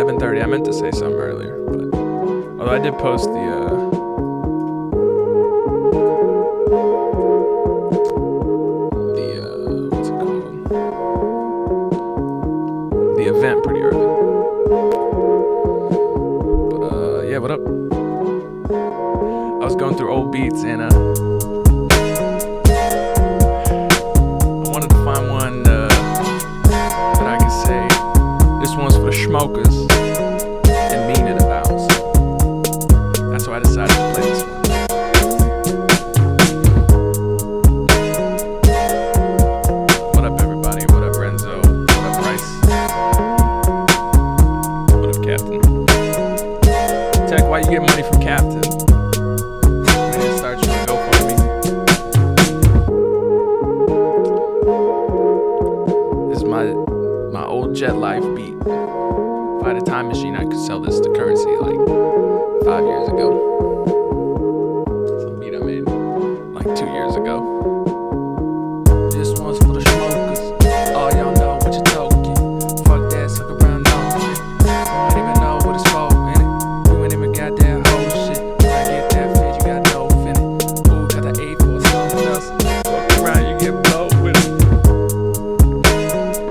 7:30. I meant to say something earlier, but although I did post what's it called? The event pretty early. But yeah, what up? I was going through old beats and I wanted to find one that I could say this one's for the smokers and mean it about. So that's why I decided to play this one. What up, everybody? What up, Renzo? What up, Bryce? What up, Captain? Tech, why you get money from Captain? Jet Life beat. If I had a time machine, I could sell this to currency like 5 years ago. Some beat I made like 2 years ago. This one's for the smokers. Oh, y'all know what you're talking. Fuck that, suck around on shit. You don't even know what it's for, innit? You ain't even got that whole shit. When I get that fit, you got no finna. Ooh, got the A for something else. Fuck around, you get blowed with it.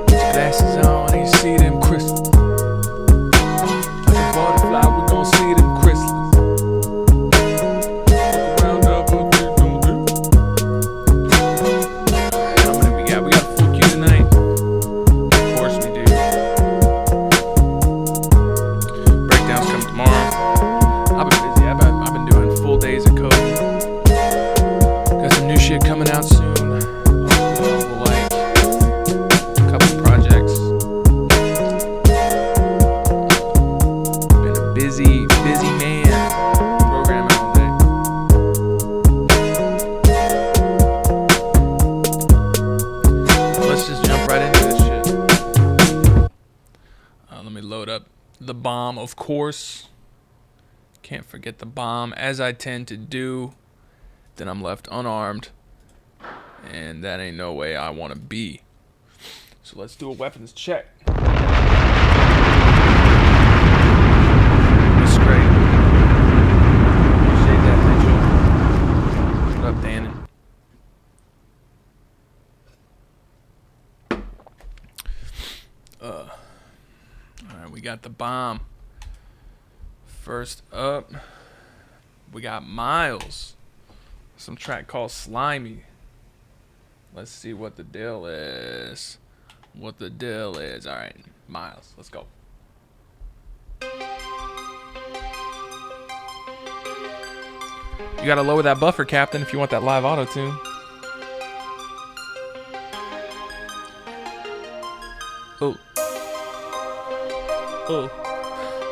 Put your glasses on. See them crystals. Like a butterfly, we gon' see them crystals. Round up, what we gon' do? How many we got? We got a full queue tonight. Of course we do. Breakdowns come tomorrow. I've been busy. I've been doing full days of coding. Got some new shit coming out soon. Busy man, programming all day. Let's just jump right into this shit. Let me load up the bomb, of course. Can't forget the bomb, as I tend to do. Then I'm left unarmed, and that ain't no way I want to be. So let's do a weapons check. Great. Appreciate that, Rachel. What up, Dannon? Alright, we got the bomb. First up, we got Miles. Some track called Slimy. Let's see what the deal is. Alright, Miles, let's go. You gotta lower that buffer, Captain, if you want that live auto tune. Oh.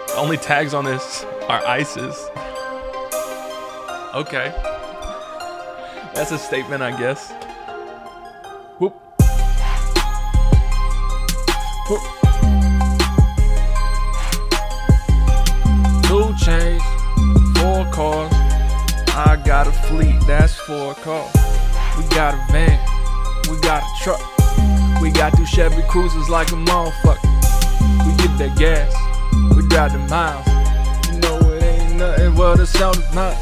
The only tags on this are ices. Okay. That's a statement, I guess. Whoop. Whoop. 2 chains, 4 cars. I got a fleet, that's 4 cars. We got a van, we got a truck. We got 2 Chevy Cruisers like a motherfucker. We get that gas, we drive the miles. You know it ain't nothing, well the sound is not.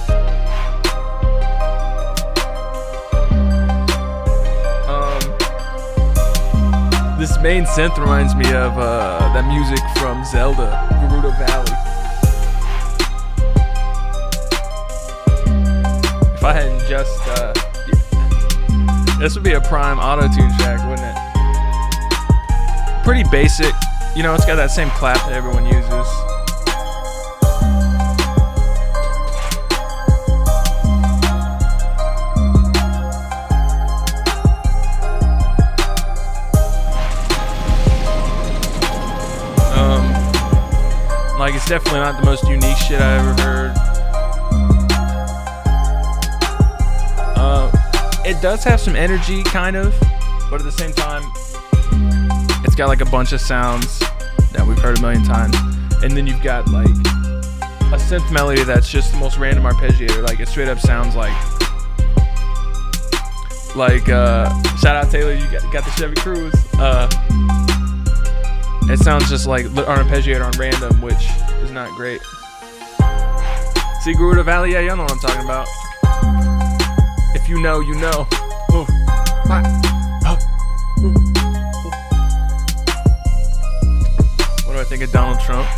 This main synth reminds me of that music from Zelda, Gerudo Valley. If I hadn't just, this would be a prime auto-tune track, wouldn't it? Pretty basic, you know, it's got that same clap that everyone uses. Like, it's definitely not the most unique shit I ever heard. It does have some energy, kind of, but at the same time, it's got like a bunch of sounds that we've heard a million times. And then you've got like a synth melody that's just the most random arpeggiator. Like, it straight up sounds like shout out Taylor, you got the Chevy Cruise. It sounds just like arpeggiator on random, which is not great. See Garuda Valley? Yeah, y'all know what I'm talking about. If you know, you know. Ooh. What do I think of Donald Trump?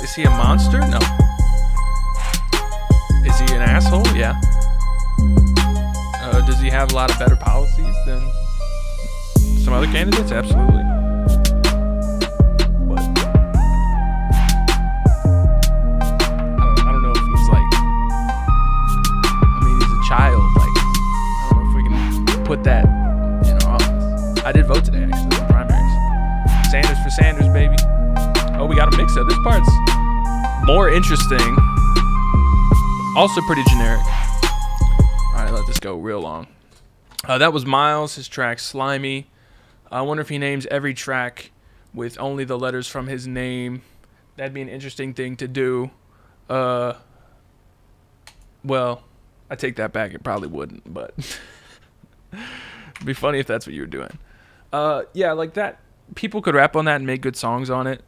Is he a monster? No. Is he an asshole? Yeah. Does he have a lot of better policies than some other candidates? Absolutely. But I don't know if he's like, I mean, he's a child. Like, I don't know if we can put that in our office. I did vote today, actually, in the primaries. Sanders for Sanders, baby. Oh, we got a mix-up. This part's more interesting. Also pretty generic. Alright, let this go real long. That was Miles, his track Slimy. I wonder if he names every track with only the letters from his name. That'd be an interesting thing to do. Well, I take that back. It probably wouldn't, but it'd be funny if that's what you were doing. Yeah, like that. People could rap on that and make good songs on it.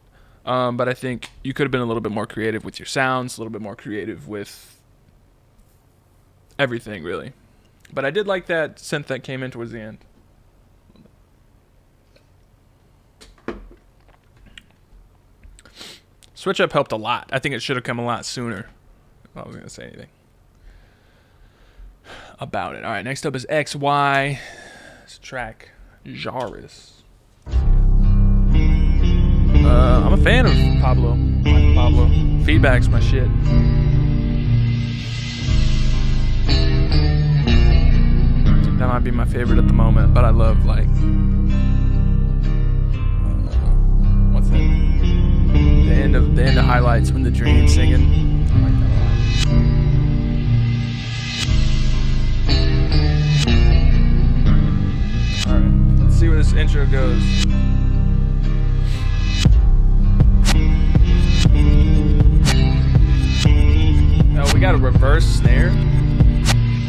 But I think you could have been a little bit more creative with your sounds, a little bit more creative with everything, really. But I did like that synth that came in towards the end. Switch up helped a lot. I think it should have come a lot sooner. If I was going to say anything about it. All right, next up is XY. This track, Jarus. I'm a fan of Pablo. I like Pablo. Feedback's my shit. That might be my favorite at the moment, but I love, like, what's that? The end of Highlights when the Dream singing. I like that a lot. All right, let's see where this intro goes. Oh, we got a reverse snare. I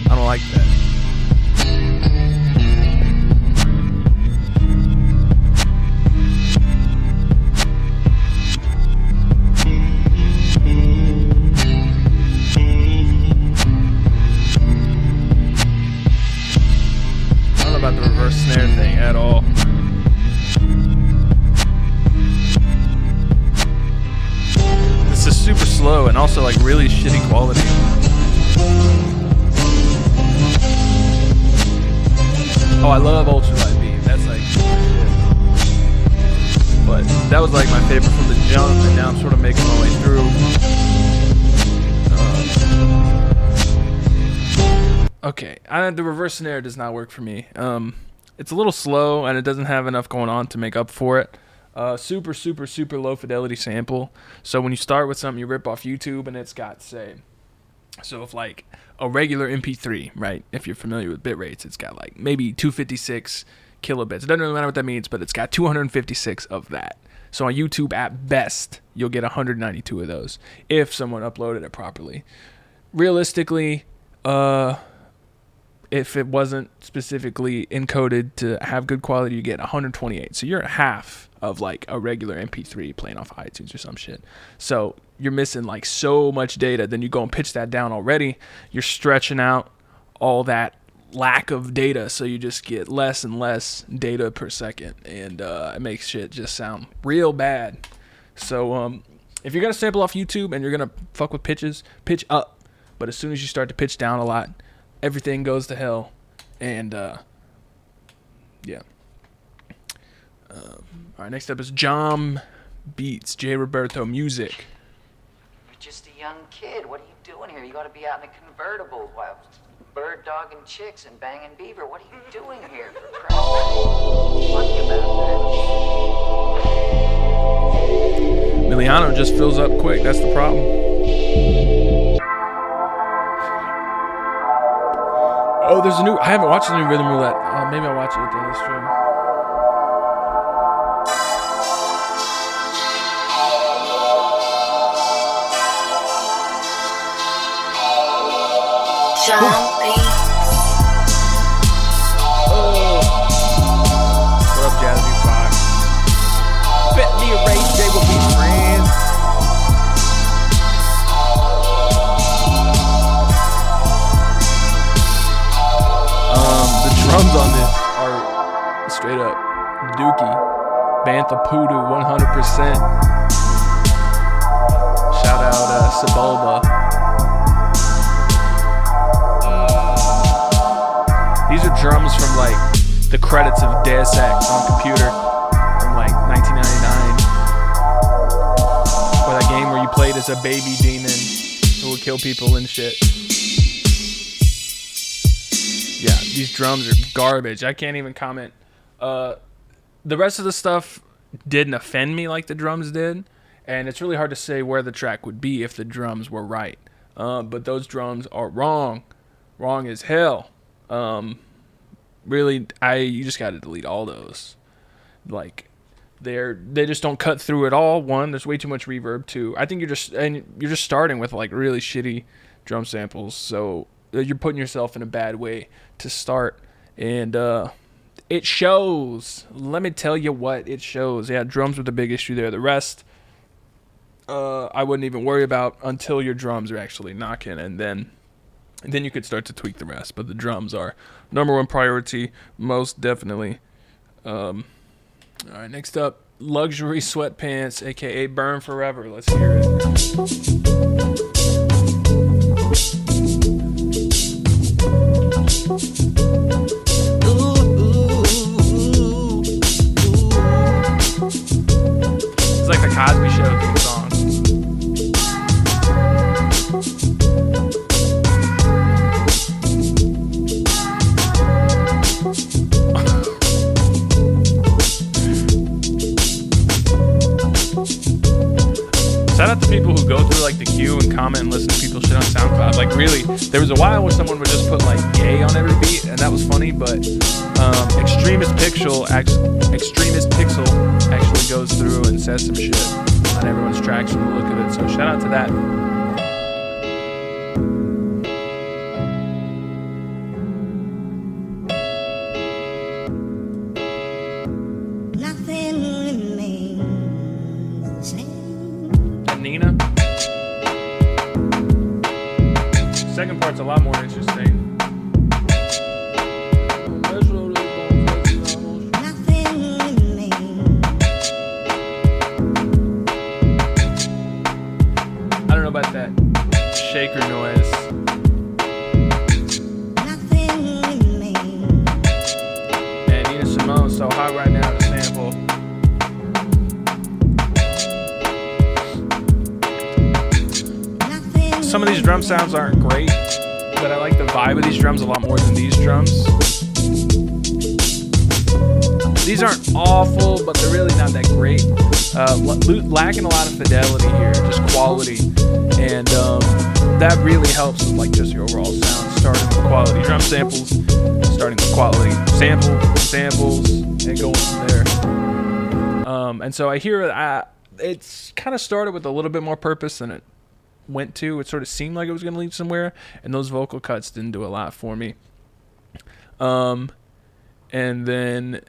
don't like that. I don't know about the reverse snare thing at all. This is super slow and also like really shitty quality. Oh, I love Ultralight Beam. That's like shit. But that was like my favorite from the jump, and now I'm sort of making my way through. Okay, the reverse snare does not work for me. It's a little slow, and it doesn't have enough going on to make up for it. Super, super, super low fidelity sample. So when you start with something, you rip off YouTube, and it's got, say, so if like a regular MP3, right? If you're familiar with bit rates, it's got like maybe 256 kilobits. It doesn't really matter what that means, but it's got 256 of that. So on YouTube, at best, you'll get 192 of those if someone uploaded it properly. Realistically, if it wasn't specifically encoded to have good quality, you get 128. So you're at half of like a regular MP3 playing off iTunes or some shit. So you're missing like so much data. Then you go and pitch that down already. You're stretching out all that lack of data, so you just get less and less data per second, and it makes shit just sound real bad. So if you're gonna sample off YouTube and you're gonna fuck with pitches, pitch up. But as soon as you start to pitch down a lot, everything goes to hell. And yeah. All right, next up is Jom Beats, J. Roberto Music. You're just a young kid. What are you doing here? You got to be out in a convertible while bird dogging chicks and banging beaver. What are you doing here? For Christ's sake? Funny about that. Miliano just fills up quick. That's the problem. Oh, there's a new. I haven't watched the new Rhythm Roulette. Maybe I'll watch it at the end of the stream. Oh. What up, Jazzy Fox? Bantha Poodoo, 100%. Shout out Sebulba. These are drums from like the credits of Deus Ex on computer from like 1999. Or that game where you played as a baby demon who would kill people and shit. Yeah, these drums are garbage. I can't even comment. The rest of the stuff didn't offend me like the drums did. And it's really hard to say where the track would be if the drums were right. But those drums are wrong. Wrong as hell. Really, you just got to delete all those. Like, they just don't cut through at all. One, there's way too much reverb. Two, I think you're just starting with like really shitty drum samples, so you're putting yourself in a bad way to start, and it shows. Let me tell you what it shows. Yeah, drums were the big issue there. The rest, I wouldn't even worry about until your drums are actually knocking, and then you could start to tweak the rest. But the drums are number one priority, most definitely. All right, next up, Luxury Sweatpants, aka Burn Forever. Let's hear it. It's like the Cosby Show theme song. Shout out to people who go through like the queue and comment and listen to people's shit on SoundCloud. Like really, there was a while where someone would just put like "gay" on every beat, and that was funny. But Extremist Pixel actually goes through and says some shit on everyone's tracks from the look of it. So shout out to that. Second part's a lot more interesting. I don't know about that shaker noise. And Nina Simone's so hot right now to sample. Some of these drum sounds aren't great, but I like the vibe of these drums a lot more than these drums. These aren't awful, but they're really not that great. Lacking a lot of fidelity here, just quality, and that really helps with like just your overall sound. Starting with quality drum samples, starting with quality samples, and going from there. And so I hear it's kind of started with a little bit more purpose than it went to. It sort of seemed like it was going to lead somewhere, and those vocal cuts didn't do a lot for me. And then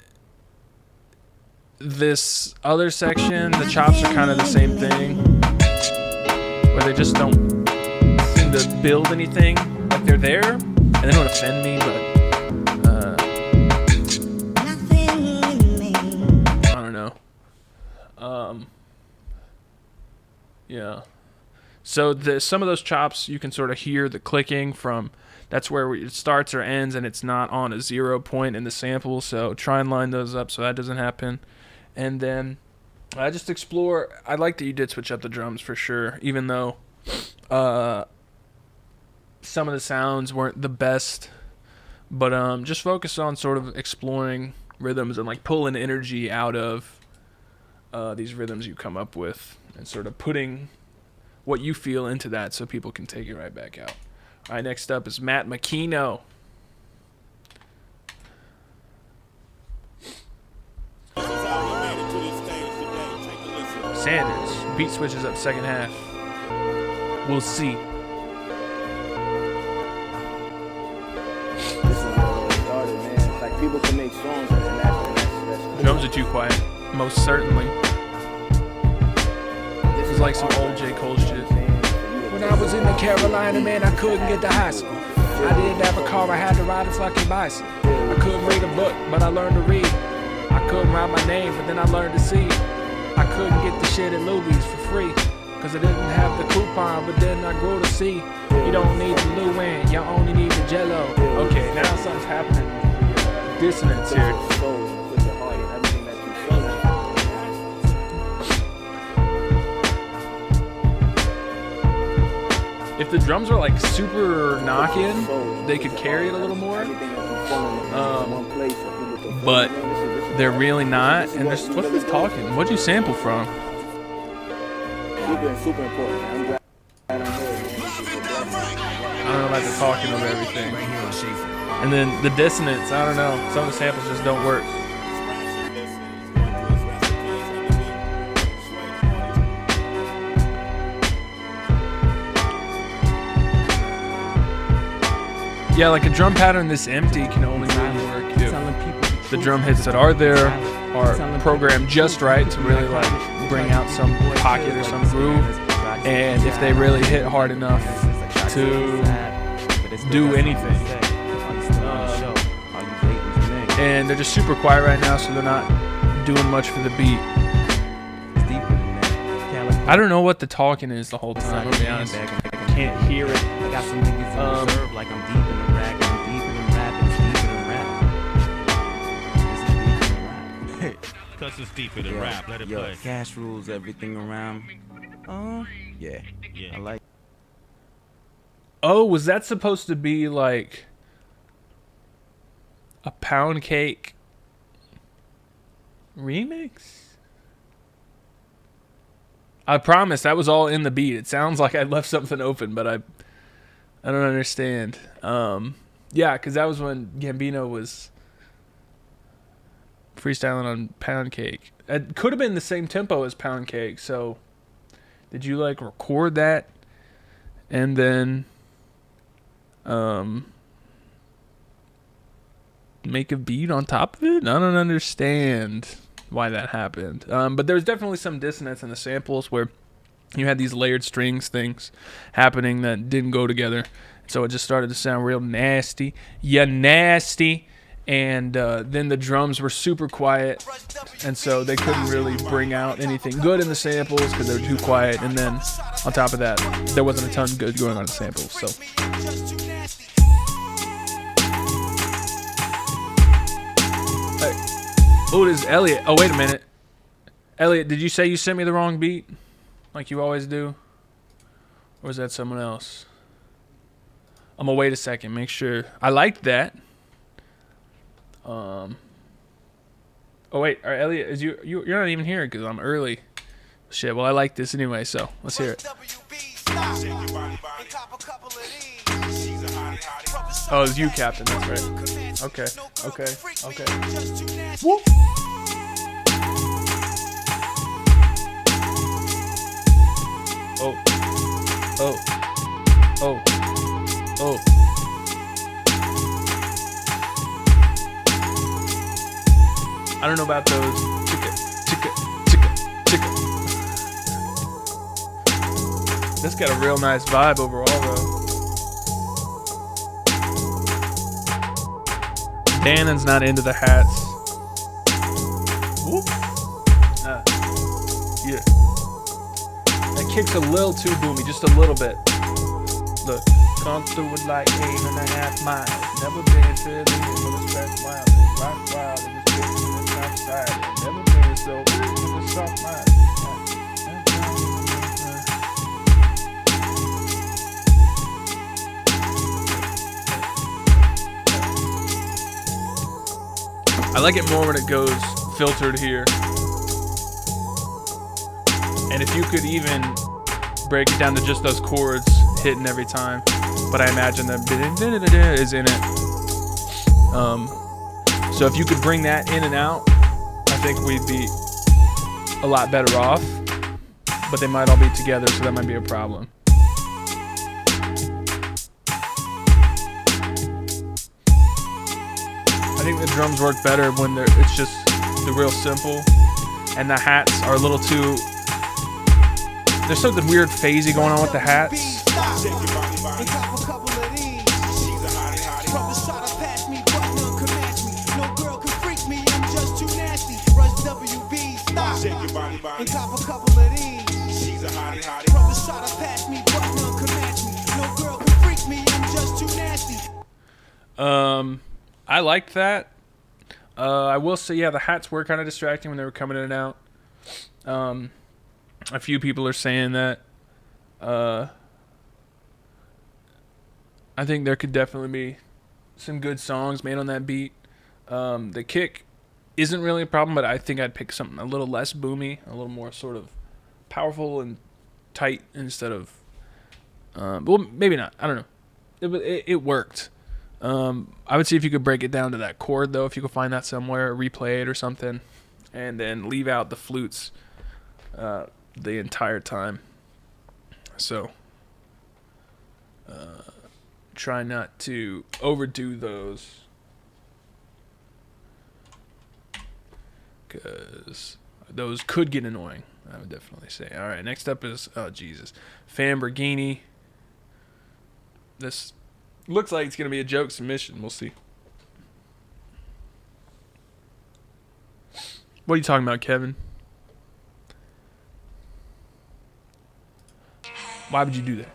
this other section, the chops are kind of the same thing, where they just don't seem to build anything. Like they're there, and they don't offend me, but I don't know. Yeah. So some of those chops, you can sort of hear the clicking from, that's where it starts or ends, and it's not on a 0 point in the sample. So try and line those up so that doesn't happen. And then I just explore. I like that you did switch up the drums for sure, even though some of the sounds weren't the best. But just focus on sort of exploring rhythms and like pulling energy out of these rhythms you come up with, and sort of putting what you feel into that so people can take it right back out. All right, next up is Matt Machino. Sandurz. Beat switches up second half. We'll see. This is how it started, man. Like people can make songs and that's Drums are too quiet. Most certainly. This is like some old J. Cole shit. When I was in the Carolina, man, I couldn't get to high school. I didn't have a car, I had to ride a fucking bicycle. I couldn't read a book, but I learned to read. I couldn't write my name, but then I learned to see. I couldn't get the shit at Luby's for free, cause I didn't have the coupon, but then I grew to see. You don't need the Luan, you only need the Jello. Okay, now something's happening. Dissonance here. If the drums were like super knock-in, they could carry it a little more. But they're really not. And there's, what's this talking? What'd you sample from? Super important. I'm glad I'm here. I don't know about the talking of everything. And then the dissonance, I don't know. Some of the samples just don't work. Yeah, like a drum pattern this empty can only really work if the drum hits that are there are programmed just right to really like bring out some pocket or some groove, and if they really hit hard enough to do anything. And they're just super quiet right now, so they're not doing much for the beat. I don't know what the talking is the whole time, I'll be honest. I can't hear it. I got some niggas in reserve like I'm deep in the rack, I'm deep in the rap, it's deep in the rap. Cause it's deep in the rap, let it play. Cash rules everything around. Yeah. I like. Oh, was that supposed to be like a Pound Cake remix? I promise that was all in the beat. It sounds like I left something open, but I don't understand. Yeah, because that was when Gambino was freestyling on Pound Cake. It could have been the same tempo as Pound Cake. So, did you like record that and then make a beat on top of it? I don't understand why that happened. But there's definitely some dissonance in the samples where you had these layered strings things happening that didn't go together. So it just started to sound real nasty. Yeah, nasty. And then the drums were super quiet. And so they couldn't really bring out anything good in the samples because they were too quiet. And then on top of that, there wasn't a ton good going on in the samples. So. Hey. Oh, this is Elliot. Oh, wait a minute. Elliot, did you say you sent me the wrong beat? Like you always do? Or is that someone else? I'm gonna wait a second, make sure. I liked that. Oh wait, all right, Elliot, is you're not even here because I'm early. Shit, well I like this anyway, so let's hear it. Oh, it's you, Captain, that's right. Okay. Woo! Oh. I don't know about those. Chicka. This got a real nice vibe overall, though. Dannon's not into the hats. Whoop. Yeah. That kick's a little too boomy, just a little bit. Look, come through it like 8.5 miles. Never been Philly, with a stretch wild. Rock wild, and it's big in the south side. Never been so big with a soft mind. I like it more when it goes filtered here. And if you could even break it down to just those chords hitting every time, but I imagine that is in it. So if you could bring that in and out, I think we'd be a lot better off. But they might all be together, so that might be a problem. I think the drums work better when it's just the real simple, and the hats are a little too. There's something weird phasey going on with the hats. and cop a couple of these. She's a hottie, hottie. Brothers try to pass me, but none can match me. No girl can freak me, I'm just too nasty. I liked that. I will say, yeah, the hats were kind of distracting when they were coming in and out. A few people are saying that. I think there could definitely be some good songs made on that beat. The kick isn't really a problem, but I think I'd pick something a little less boomy, a little more sort of powerful and tight instead of. Well, maybe not. I don't know. It worked. I would see if you could break it down to that chord, though, if you could find that somewhere, replay it or something, and then leave out the flutes the entire time. So, try not to overdo those, because those could get annoying, I would definitely say. All right, next up is, oh, Jesus, Lamborghini. This looks like it's going to be a joke submission. We'll see. What are you talking about, Kevin? Why would you do that?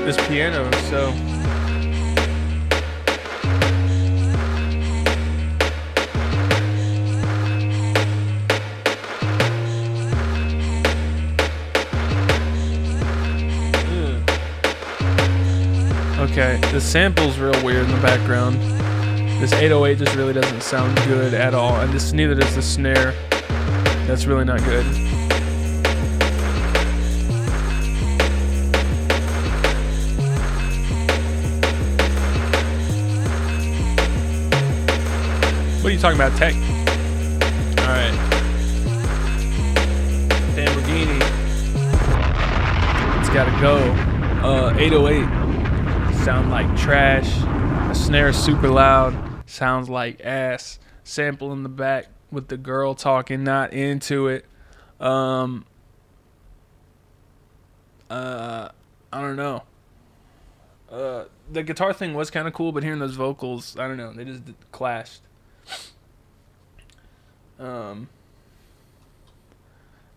This piano is so... Okay, the sample's real weird in the background. This 808 just really doesn't sound good at all, and this neither does the snare. That's really not good. What are you talking about, tech? Alright. Lamborghini. It's gotta go. 808. Sound like trash. The snare is super loud. Sounds like ass. Sample in the back with the girl talking, not into it. I don't know. The guitar thing was kind of cool, but hearing those vocals, I don't know. They just clashed.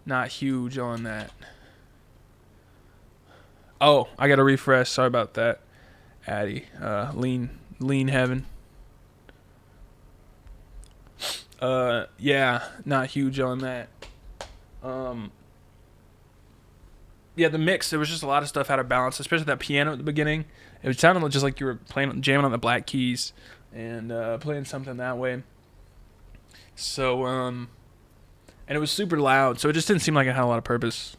Not huge on that. Oh, I gotta refresh. Sorry about that, Addie. Lean heaven. Yeah, not huge on that. Yeah, the mix, there was just a lot of stuff out of balance, especially that piano at the beginning. It sounded just like you were jamming on the black keys and playing something that way. So, and it was super loud, so it just didn't seem like it had a lot of purpose.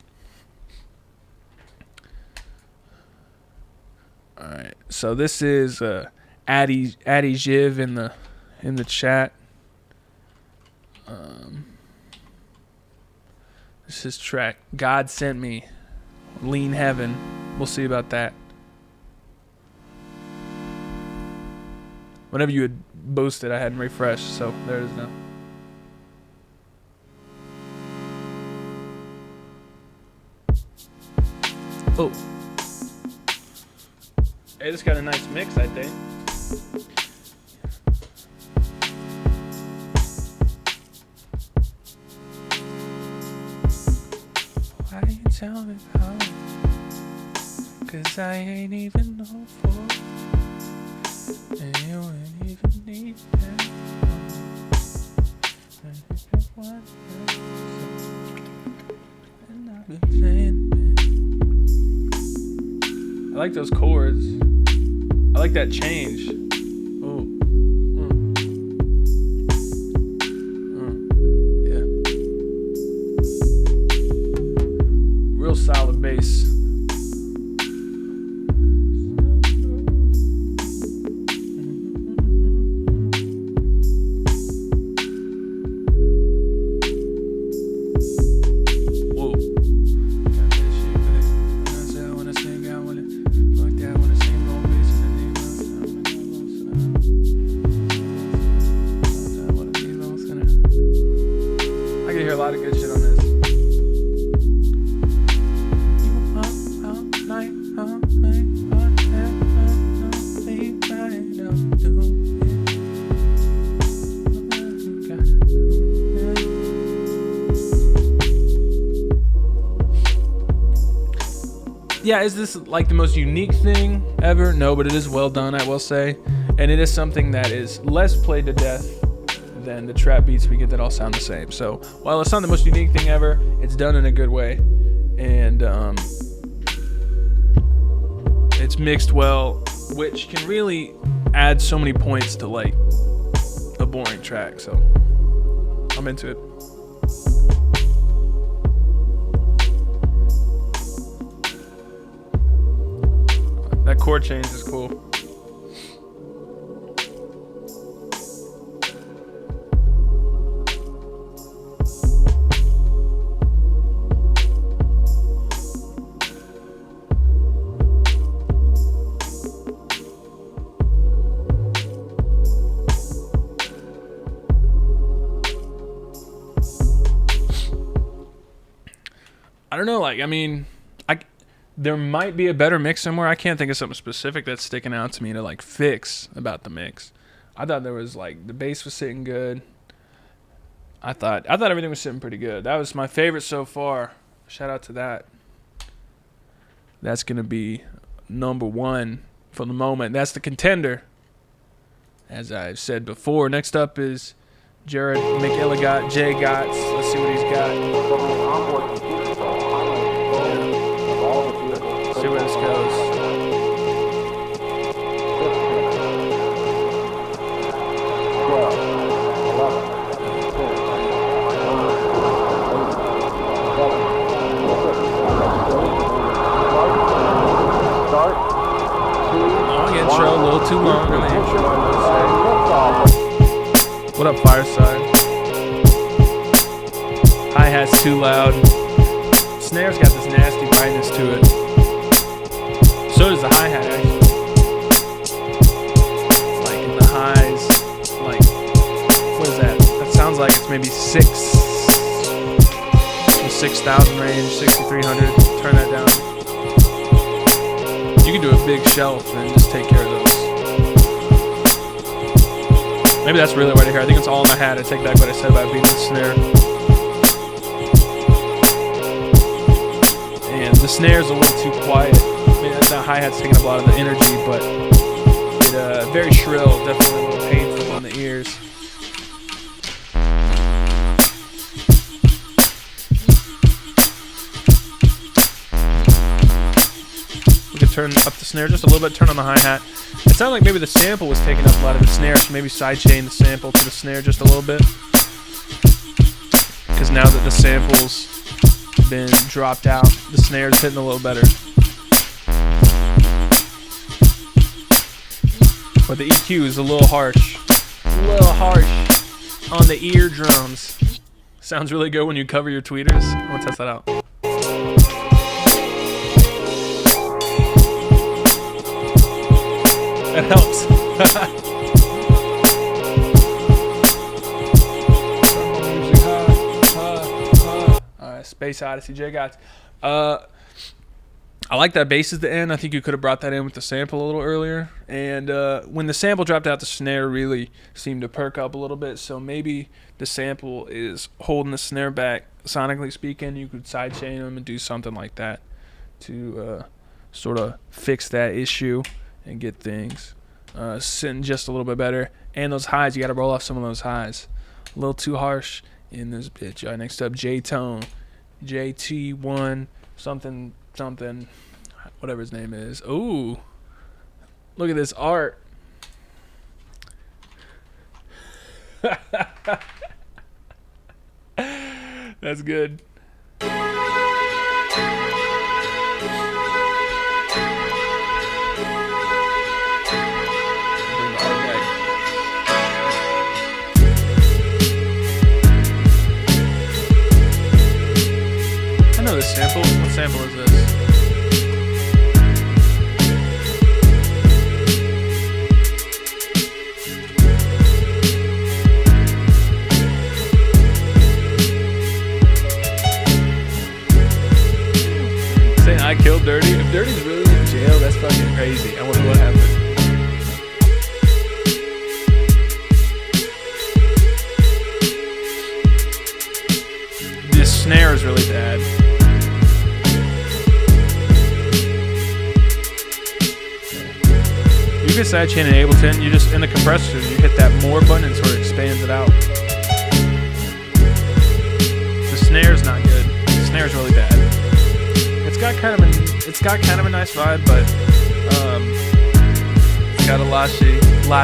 All right, so this is Addie Jiv in the chat. This is track God Sent Me, Lean Heaven. We'll see about that. Whenever you had boosted, I hadn't refreshed, so there it is now. Oh. Hey, this got a nice mix, I think. Why you tell me how? 'Cause I ain't even know for. And you ain't even need that. And I've been saying, I like those chords. I like that change. Oh. Yeah. Real solid bass. Yeah, is this like the most unique thing ever? No, but it is well done, I will say. And it is something that is less played to death than the trap beats we get that all sound the same. So while it's not the most unique thing ever, it's done in a good way. And it's mixed well, which can really add so many points to like a boring track. So I'm into it. That chord change is cool. I don't know, like, I mean, there might be a better mix somewhere. I can't think of something specific that's sticking out to me to like fix about the mix. I thought there was like the bass was sitting good. I thought everything was sitting pretty good. That was my favorite so far. Shout out to that. That's gonna be number one for the moment. That's the contender. As I've said before. Next up is Jared McElligott, Jay Gotts. Let's see what he's got. See where this goes. Long intro, a little too long on the intro. What up, Fireside? Hi-hat's too loud. Snare's got this nasty brightness to it. So does the hi-hat, actually. Like in the highs, like, what is that? That sounds like it's maybe 6,000 range, 6,300. Turn that down. You can do a big shelf and just take care of those. Maybe that's really right here. I think it's all in the hat. I take back what I said about being the snare. And the snare's a little too quiet. The hi-hat's taking up a lot of the energy, but it very shrill, definitely a little painful on the ears. We can turn up the snare just a little bit, turn on the hi-hat. It sounded like maybe the sample was taking up a lot of the snare, so maybe sidechain the sample to the snare just a little bit. Because now that the sample's been dropped out, the snare's hitting a little better. But the EQ is a little harsh. A little harsh on the eardrums. Sounds really good when you cover your tweeters. I want to test that out. That helps. Alright, Space Odyssey, J Gotts. I like that bass at the end. I think you could have brought that in with the sample a little earlier. And when the sample dropped out, the snare really seemed to perk up a little bit. So maybe the sample is holding the snare back. Sonically speaking, you could sidechain them and do something like that to sort of fix that issue and get things sitting just a little bit better. And those highs, you got to roll off some of those highs. A little too harsh in this bitch. All right, next up, J-Tone. JT1 something, whatever his name is. Ooh, look at this art. That's good. Bring the art back. I know this sample. What sample is this? Saying I killed Dirty? If Dirty's really in jail, that's fucking crazy. I wonder what happened. This snare is really bad. sidechain in Ableton, you just, in the compressor, you hit that more button and sort of expands it out. The snare's not good. The snare's really bad. It's got kind of a nice vibe, but it's got a lot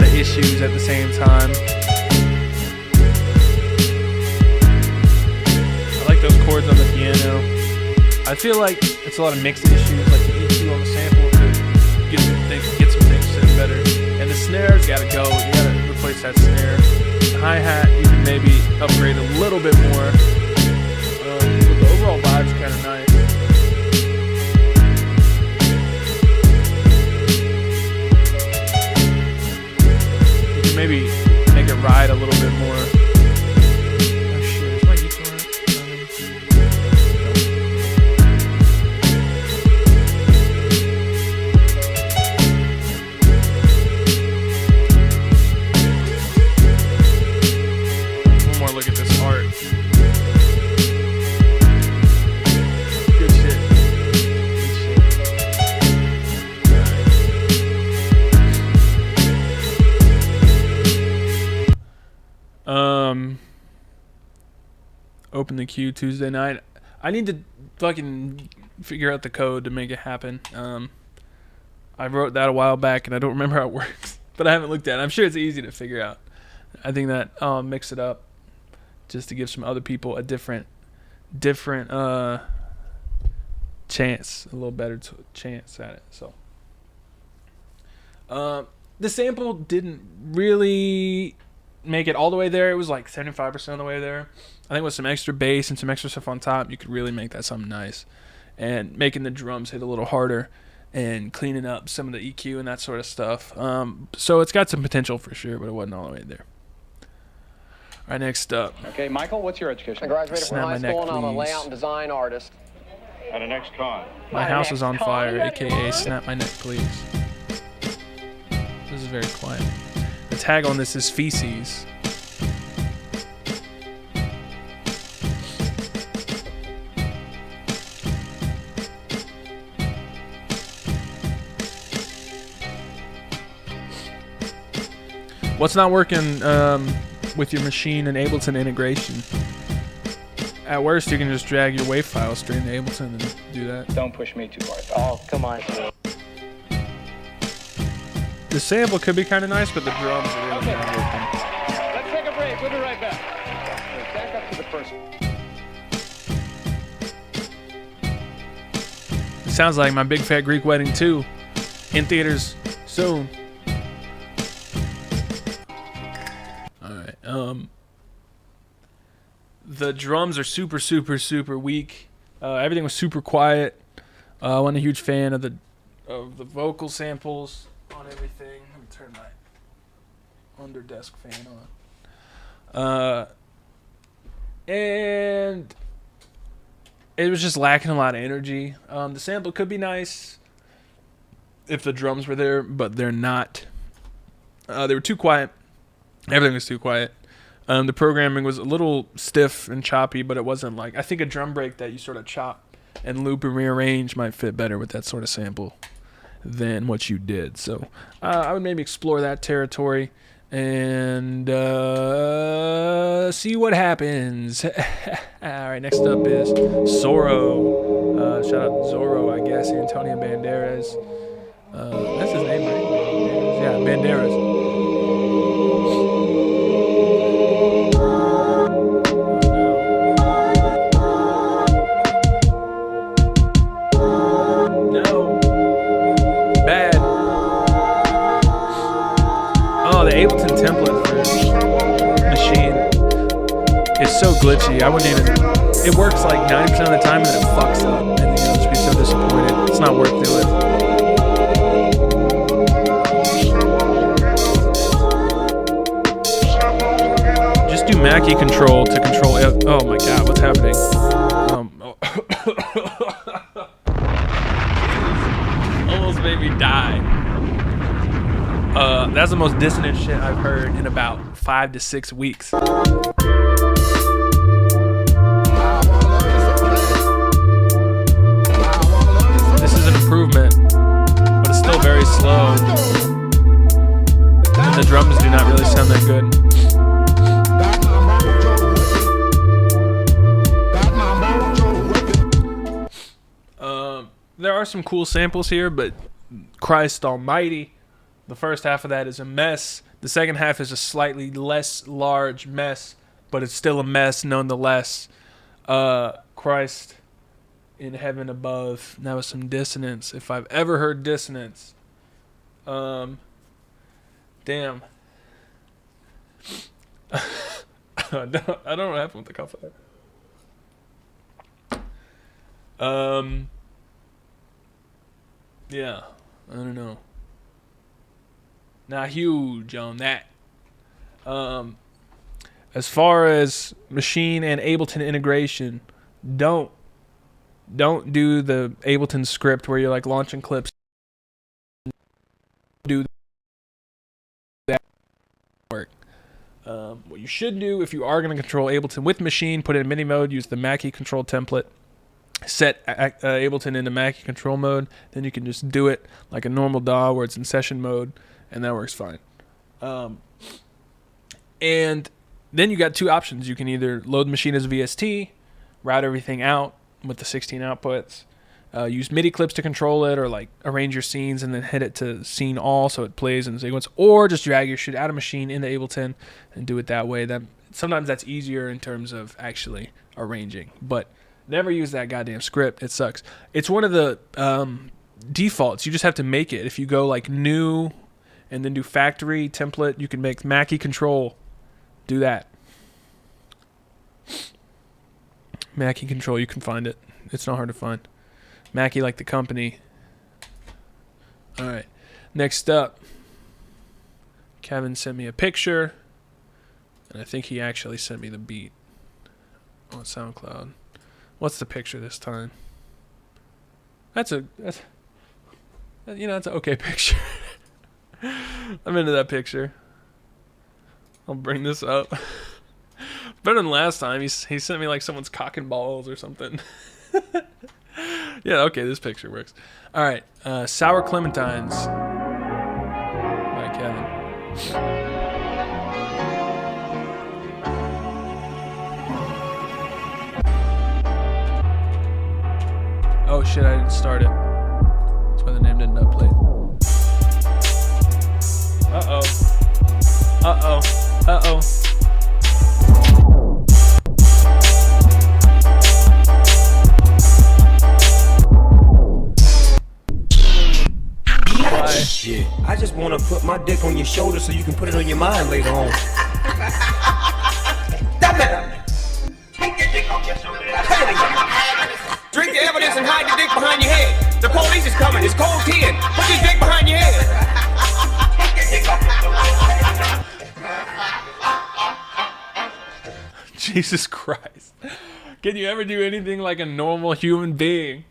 of issues at the same time. I like those chords on the piano. I feel like it's a lot of mixed issues, like the EQ on the sample could get some things sitting better. And the snare's gotta go. You gotta replace that snare. The hi-hat you can maybe upgrade a little bit more. But the overall vibe's kind of nice. You can maybe make it ride a little bit more. Oh shit, is my guitar? Look at this art. Good shit. Open the queue Tuesday night. I need to fucking figure out the code to make it happen. I wrote that a while back and I don't remember how it works, but I haven't looked at it. I'm sure it's easy to figure out. I think that I'll mix it up just to give some other people a different chance, a little better chance at it. So the sample didn't really make it all the way there. It was like 75% of the way there. I think with some extra bass and some extra stuff on top, you could really make that something nice. And making the drums hit a little harder and cleaning up some of the EQ and that sort of stuff. So it's got some potential for sure, but it wasn't all the way there. All right, next up. Okay, Michael, what's your education? I graduated from Snap high my neck, school and I'm a please. layout and design artist. At an ex-con. My house is on fire, aka snap my neck, please. This is very quiet. The tag on this is feces. What's not working with your machine and Ableton integration? At worst, you can just drag your WAV file straight into Ableton and do that. Don't push me too hard. Oh, come on. The sample could be kind of nice, but the drums are really not working. Let's take a break. We'll be right back. Back up to the first. It sounds like My Big Fat Greek Wedding 2 in theaters soon. Alright, the drums are super, super, super weak. Everything was super quiet. I wasn't a huge fan of the vocal samples on everything. Let me turn my under desk fan on. And it was just lacking a lot of energy. The sample could be nice if the drums were there, but they're not. They were too quiet. Everything was too quiet. The programming was a little stiff and choppy, but it wasn't like... I think a drum break that you sort of chop and loop and rearrange might fit better with that sort of sample than what you did. So I would maybe explore that territory and see what happens. All right, next up is Soro. Shout out Soro, I guess. Antonio Banderas. That's his name, right? Yeah, Banderas. Ableton template for Machine is so glitchy. I wouldn't even... It works like 90% of the time and then it fucks up. And then you'll just be so disappointed. It's not worth doing. Just do Mackie control to control... Oh my god, what's happening? Almost made me die. That's the most dissonant shit I've heard in about 5 to 6 weeks. This is an improvement, but it's still very slow. the drums do not really sound that good. There are some cool samples here, but Christ almighty, the first half of that is a mess. The second half is a slightly less large mess, but it's still a mess nonetheless. Christ in heaven above. That was some dissonance, if I've ever heard dissonance. Damn. I don't know what happened with the coffee. Yeah, I don't know. Not huge on that. As far as Machine and Ableton integration, don't do the Ableton script where you're like launching clips. Do that work. What you should do if you are going to control Ableton with Machine, put it in MIDI mode, use the Mackie control template. Set Ableton into Mackie control mode, then you can just do it like a normal DAW where it's in session mode, and that works fine. And then you got two options. You can either load Machine as VST, route everything out with the 16 outputs, use MIDI clips to control it, or like arrange your scenes and then hit it to scene all so it plays in sequence, or just drag your shit out of Machine into Ableton and do it that way. Sometimes that's easier in terms of actually arranging, but never use that goddamn script. It sucks. It's one of the defaults. You just have to make it. If you go like new and then do factory template, you can make Mackie control. Do that. Mackie control, you can find it. It's not hard to find. Mackie like the company. All right. Next up, Kevin sent me a picture, and I think he actually sent me the beat on SoundCloud. What's the picture this time? That's an okay picture. I'm into that picture. I'll bring this up. Better than last time. He sent me like someone's cock and balls or something. Yeah, okay, this picture works. All right, Sour Clementines by Kevin. Oh shit, I didn't start it. That's why the name didn't upload. Uh-oh. Uh-oh. Uh-oh. Why? Shit. I just want to put my dick on your shoulder so you can put it on your mind later on. Take your dick off your shoulder. Drink the evidence and hide the dick behind your head. The police is coming. It's cold 10. Put your dick behind your head. Jesus Christ. Can you ever do anything like a normal human being?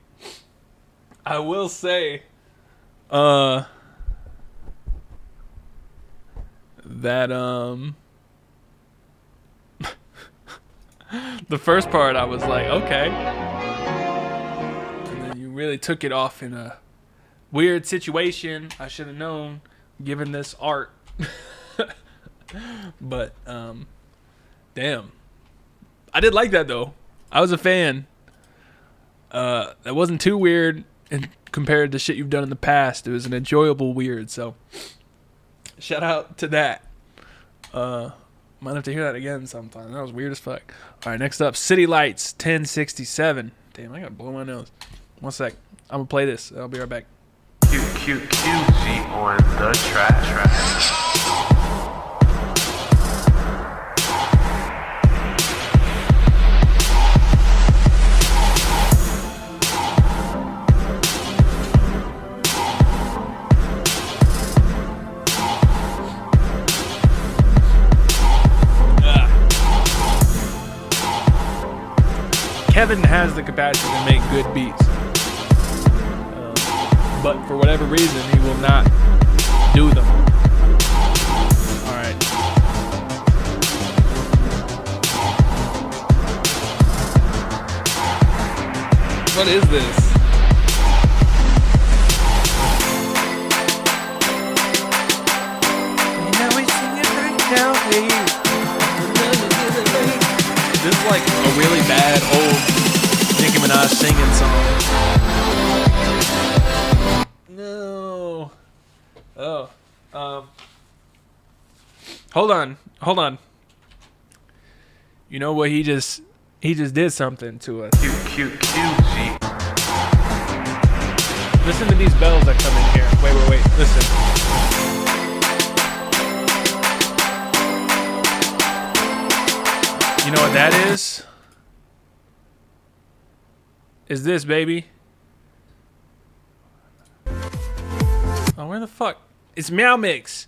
I will say, that, the first part I was like, okay. And then you really took it off in a weird situation. I should have known, given this art. But, damn. I did like that though. I was a fan. That wasn't too weird compared to shit you've done in the past. It was an enjoyable weird, so shout out to that. Might have to hear that again sometime. That was weird as fuck. Alright, next up, City Lights 1067. Damn, I gotta blow my nose. 1 sec. I'm gonna play this. I'll be right back. QQQG on the track. Kevin has the capacity to make good beats, but for whatever reason, he will not do them. All right. What is this? You know it's This is like a really bad old Nicki Minaj singing song. No. Oh. Hold on. You know what? He just did something to us. Cute. Listen to these bells that come in here. Wait. Listen. You know what that is? Is this, baby? Oh, where the fuck? It's Meow Mix.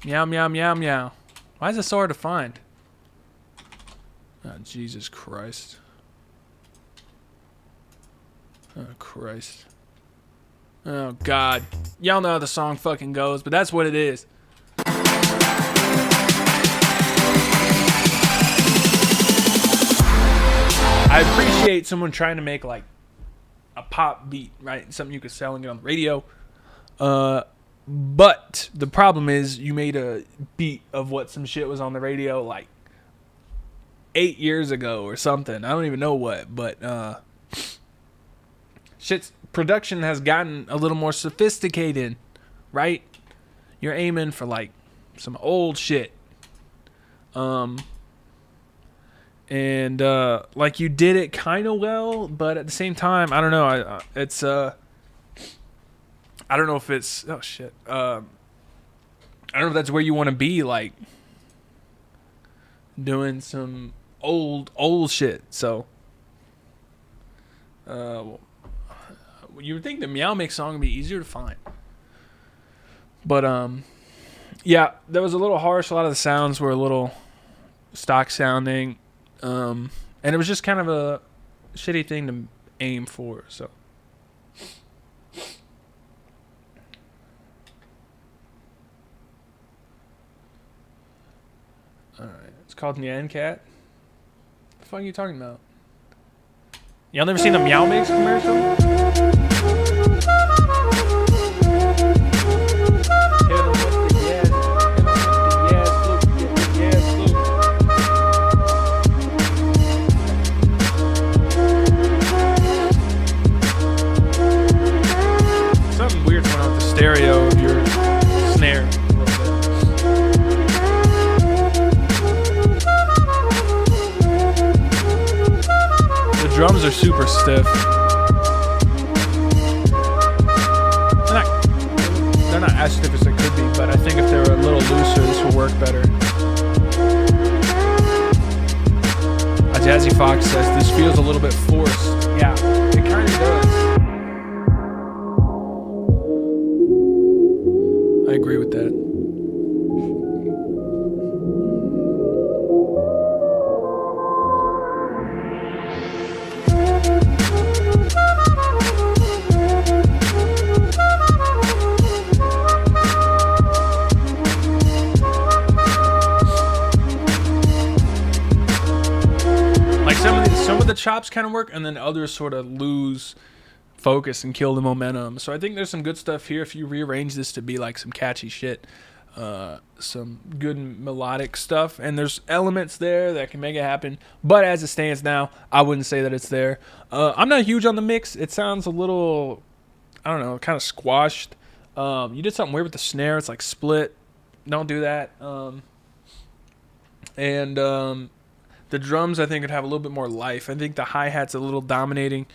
Meow. Why is it so hard to find? Oh, Jesus Christ. Oh, Christ. Oh, God. Y'all know how the song fucking goes, but that's what it is. I appreciate someone trying to make, like, a pop beat, right? Something you could sell and get on the radio. But the problem is you made a beat of what some shit was on the radio, like, 8 years ago or something. I don't even know what, but shit's production has gotten a little more sophisticated, right? You're aiming for like some old shit. And like you did it kind of well, but at the same time, I don't know. I don't know if it's I don't know if that's where you want to be, like doing some old shit. So you would think the Meow Mix song would be easier to find, but yeah, that was a little harsh. A lot of the sounds were a little stock sounding, and it was just kind of a shitty thing to aim for. So all right, it's called Nyan Cat. What the fuck are you talking about? Y'all never seen the Meow Mix commercial? Something weird going on with the stereo of your snare. The drums are super stiff. They're not as stiff as they could be, but I think if they were a little looser, this will work better. Jazzy Fox says this feels a little bit forced. Yeah, it kind of does. I agree with that. Some of the chops kind of work, and then others sort of lose focus and kill the momentum. So I think there's some good stuff here if you rearrange this to be like some catchy shit, some good melodic stuff, and there's elements there that can make it happen. But as it stands now, I wouldn't say that it's there. I'm not huge on the mix. It sounds a little, I don't know, kind of squashed. You did something weird with the snare. It's like split. Don't do that. The drums, I think, would have a little bit more life. I think the hi-hat's a little dominating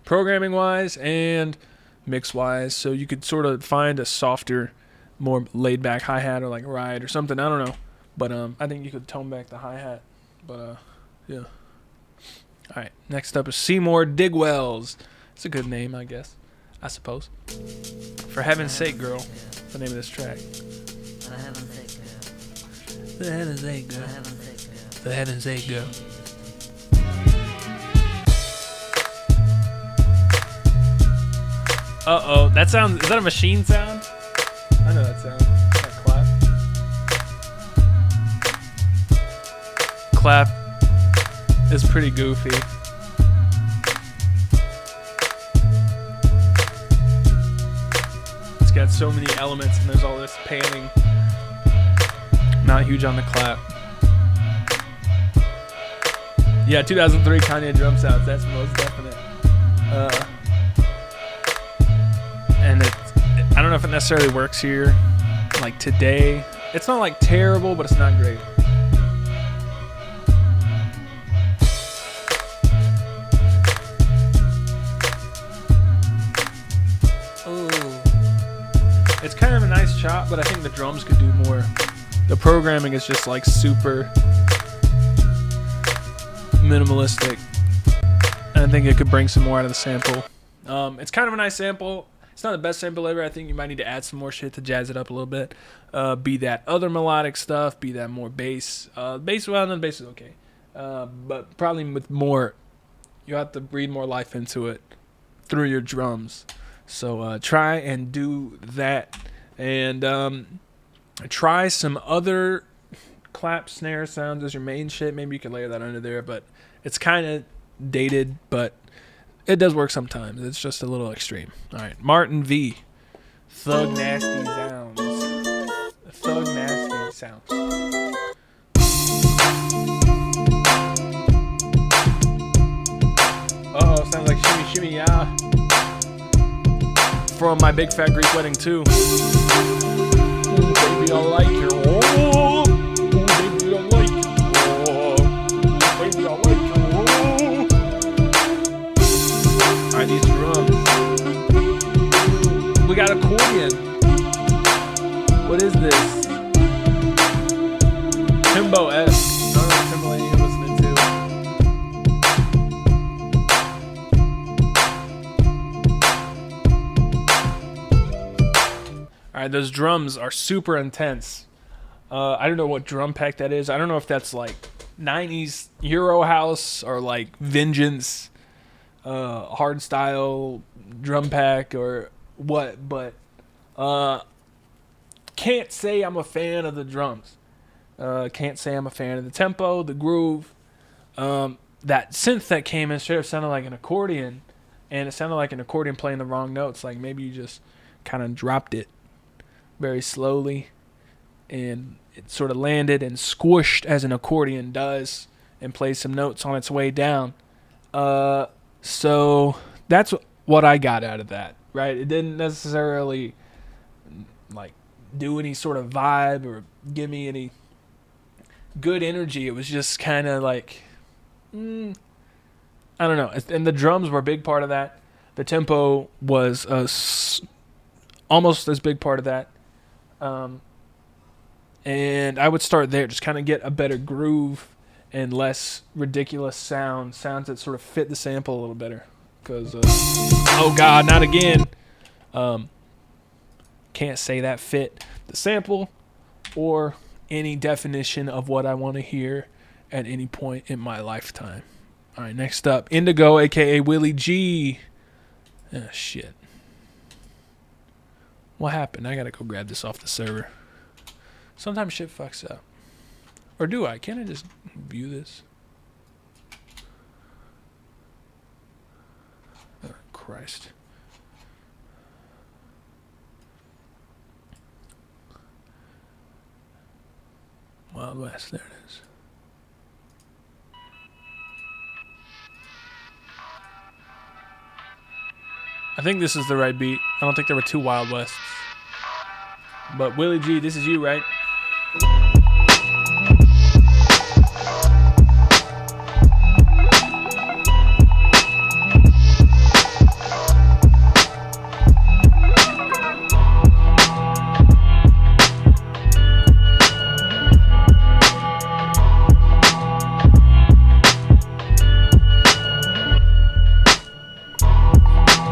programming-wise and mix-wise. So you could sort of find a softer, more laid-back hi-hat or like ride or something. I don't know. But I think you could tone back the hi-hat. But, yeah. All right. Next up is Seymour Digwells. It's a good name, I guess. I suppose. For Heaven's Sake, Girl. That's the name of this track. For Heaven's Sake, Girl. For Heaven's Sake, Girl. For Heaven's Sake, Girl. Uh-oh. That sounds... Is that a machine sound? I know that sound. That clap. Clap is pretty goofy. It's just got so many elements and there's all this panning. Not huge on the clap. Yeah, 2003 Kanye drum sounds. That's most definite. And I don't know if it necessarily works here. Like today, it's not like terrible, but it's not great. It's kind of a nice chop, but I think the drums could do more. The programming is just like super minimalistic. And I think it could bring some more out of the sample. It's kind of a nice sample. It's not the best sample ever. I think you might need to add some more shit to jazz it up a little bit. Be that other melodic stuff, be that more bass. Bass, well, then bass is okay. But probably with more, you have to breathe more life into it through your drums. So try and do that, and try some other clap snare sounds as your main shit. Maybe you can layer that under there, but it's kind of dated, but it does work sometimes. It's just a little extreme. All right, Martin V. Thug Nasty Sounds. Thug Nasty Sounds. Uh-oh, sounds like Shimmy Shimmy Ya. From My Big Fat Greek Wedding 2. Ooh, baby, I like your oh. Ooh, baby, I like your oh. Ooh, baby, I like your oh. Alright, these drums. We got accordion. What is this? Timbo-esque. I don't know what Timbo you're listening to. Alright, those drums are super intense. I don't know what drum pack that is. I don't know if that's like 90s Euro house or like Vengeance hard style drum pack or what, but can't say I'm a fan of the drums. Can't say I'm a fan of the tempo, the groove. That synth that came in straight up sounded like an accordion, and it sounded like an accordion playing the wrong notes. Like maybe you just kind of dropped it very slowly, and it sort of landed and squished as an accordion does, and plays some notes on its way down. So that's what I got out of that, right? It didn't necessarily like do any sort of vibe or give me any good energy. It was just kind of like, I don't know. And the drums were a big part of that. The tempo was almost as big part of that. And I would start there, just kind of get a better groove and less ridiculous sounds that sort of fit the sample a little better. Because, oh God, not again. Can't say that fit the sample or any definition of what I want to hear at any point in my lifetime. All right, next up, Indigo, a.k.a. Willie G. Oh, shit. What happened? I got to go grab this off the server. Sometimes shit fucks up. Or do I? Can't I just view this? Oh, Christ. Wild West, there it is. I think this is the right beat. I don't think there were two Wild Wests. But Willie G, this is you, right?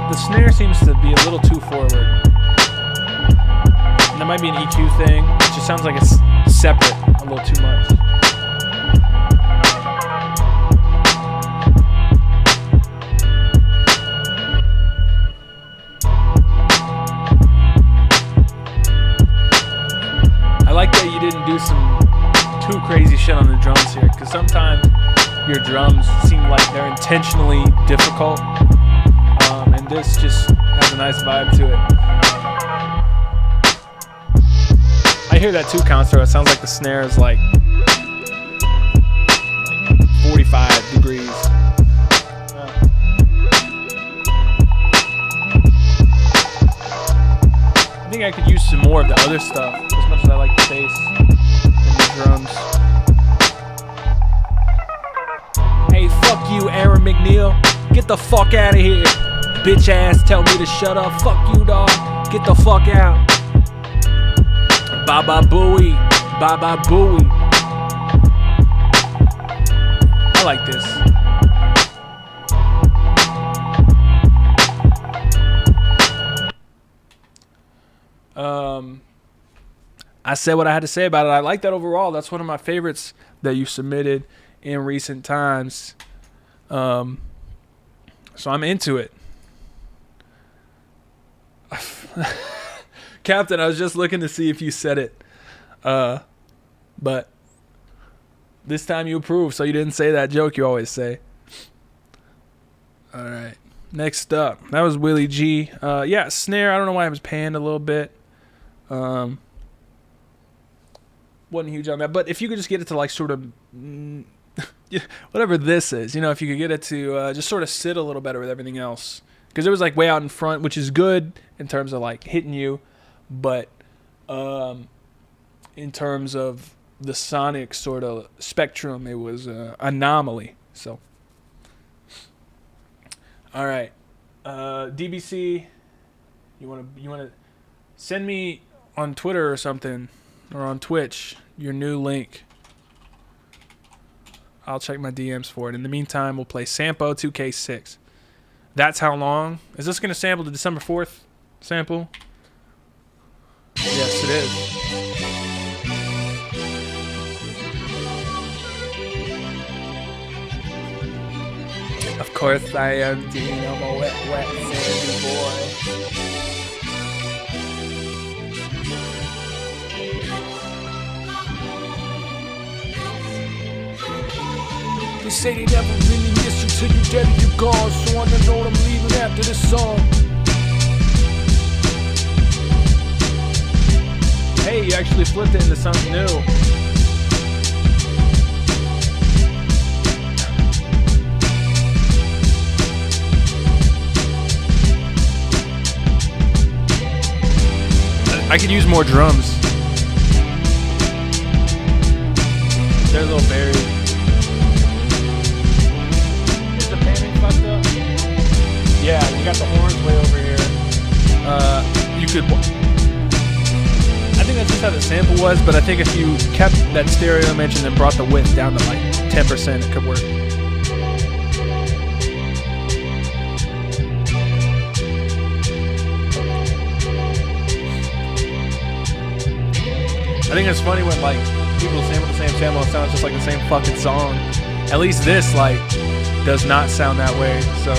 The snare seems to be a little too forward. And that might be an EQ thing. It just sounds like it's separate a little too much. I like that you didn't do some too crazy shit on the drums here, because sometimes your drums seem like they're intentionally difficult. And this just has a nice vibe to it. hear that too, Conro. It sounds like the snare is like 45 degrees. I think I could use some more of the other stuff, as much as I like the bass and the drums. Hey, fuck you, Aaron McNeil. Get the fuck out of here. Bitch ass, tell me to shut up. Fuck you, dog. Get the fuck out. Baba Booey. Baba Booey. I like this. I said what I had to say about it. I like that overall. That's one of my favorites that you submitted in recent times. So I'm into it. Captain, I was just looking to see if you said it. But this time you approved, so you didn't say that joke you always say. All right. Next up. That was Willie G. Yeah, snare. I don't know why I was panned a little bit. Wasn't huge on that. But if you could just get it to like sort of whatever this is, if you could get it to just sort of sit a little better with everything else. Because it was like way out in front, which is good in terms of like hitting you. But in terms of the sonic sort of spectrum, it was an anomaly. So, all right, DBC, you want to send me on Twitter or something or on Twitch your new link. I'll check my DMs for it. In the meantime, we'll play Sampo 2K6. That's how long? Is this going to sample the December 4th sample? Yes, it is. Of course I am Dean. I'm a wet, sandy boy. They say they never really miss you till you're dead and you're gone. So I don't know what I'm leaving after this song. Hey, you actually flipped it into something new. I could use more drums. They're a little buried. Is the panning fucked up? Yeah, you got the horns way over here. You could... I think that's just how the sample was, but I think if you kept that stereo image and then brought the width down to like 10%, it could work. I think it's funny when like people sample the same sample, it sounds just like the same fucking song. At least this like does not sound that way, so...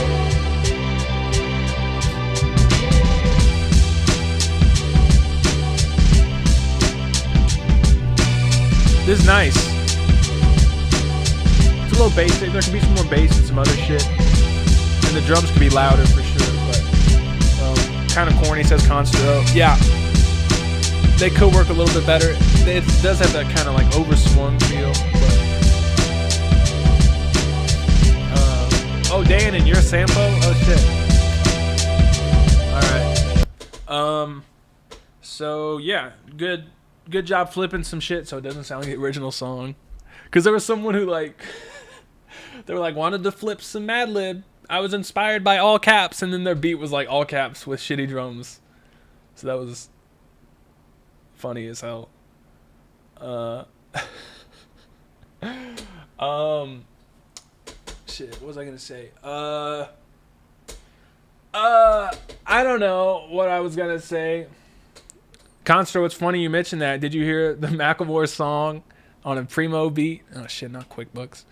This is nice. It's a little basic. There could be some more bass and some other shit. And the drums could be louder for sure, but kind of corny, says Conro. Yeah. They could work a little bit better. It does have that kind of like overswung feel, but oh, Dan, and you're Sampo? Oh shit. Alright. So yeah, good job flipping some shit so it doesn't sound like the original song. Because there was someone who like they were like wanted to flip some Mad Lib. I was inspired by all caps, and then their beat was like all caps with shitty drums. So that was funny as hell. Shit, what was I gonna say? I don't know what I was gonna say. Conro, it's funny you mentioned that. Did you hear the Macklemore song on a Primo beat? Oh shit, not QuickBooks.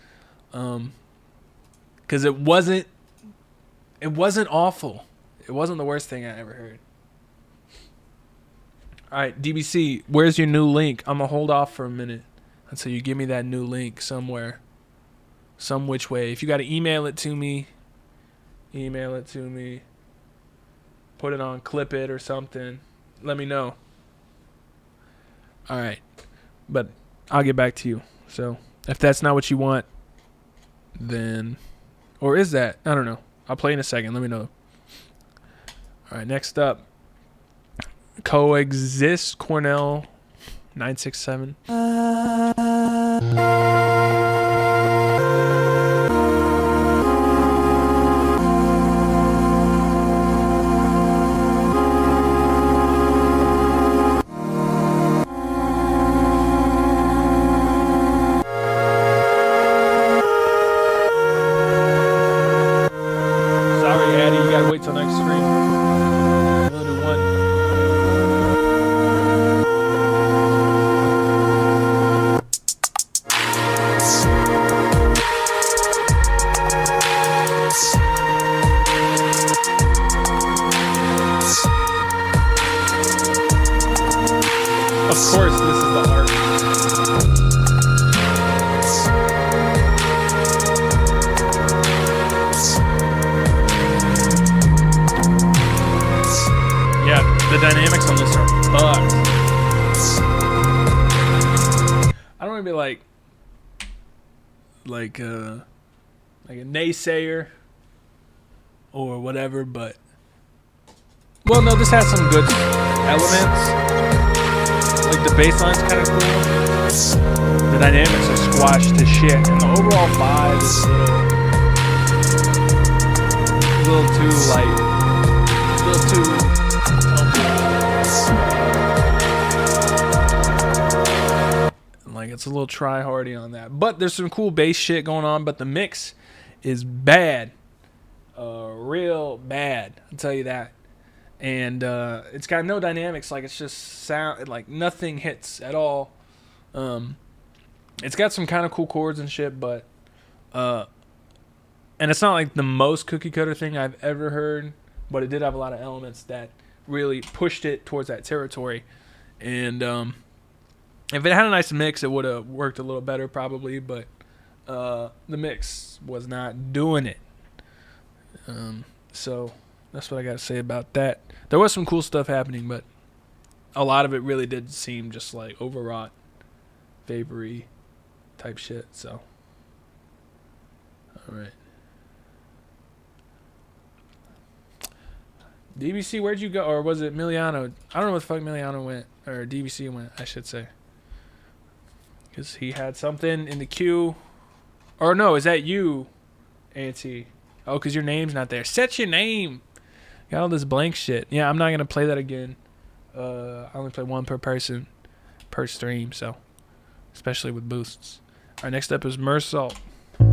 Because it wasn't awful. It wasn't the worst thing I ever heard. All right, DBC, where's your new link? I'm gonna hold off for a minute until you give me that new link somewhere, some which way. If you got to email it to me. Put it on Clip It or something. Let me know. All right, but I'll get back to you. So if that's not what you want, then, or is that? I don't know. I'll play in a second. Let me know. All right, next up, Coexist, Cornell, 967. Sorry, Addie, you gotta wait till next stream. We'll do one. Of course, this is the art. Yeah, the dynamics on this are fucked. I don't want to be like a naysayer or whatever, but well, no, this has some good elements. Like the bass line's kind of cool. The dynamics are squashed to shit, and the overall vibe is a little too like, a little too. Like it's a little try-hardy on that, but there's some cool bass shit going on. But the mix is bad, real bad. I'll tell you that. And it's got no dynamics. Like it's just sound. Like nothing hits at all. It's got some kind of cool chords and shit, but and it's not like the most cookie cutter thing I've ever heard. But it did have a lot of elements that really pushed it towards that territory. And if it had a nice mix, it would have worked a little better probably. But the mix was not doing it. So that's what I got to say about that. There was some cool stuff happening, but a lot of it really did seem just like overwrought, vapor-y type shit. So, all right. DBC, where'd you go? Or was it Miliano? I don't know where the fuck Miliano went. Or DBC went, I should say. Because he had something in the queue. Or no, is that you, Auntie? Oh, because your name's not there. Set your name. Got all this blank shit. Yeah, I'm not going to play that again. I only play one per person per stream, so. Especially with boosts. All right, next up is Mer Sal. I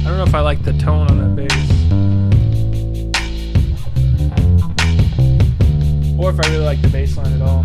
don't know if I like the tone on that bass. Or if I really like the bass line at all.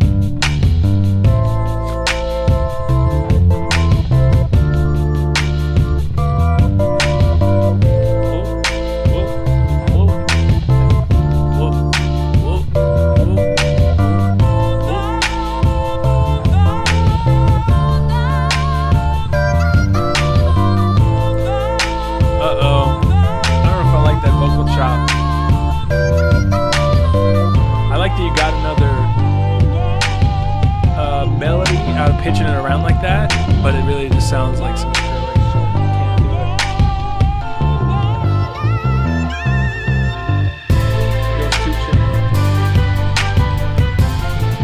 Pitching it around like that, but it really just sounds like some girly shit. Can't do it. Goes too chill.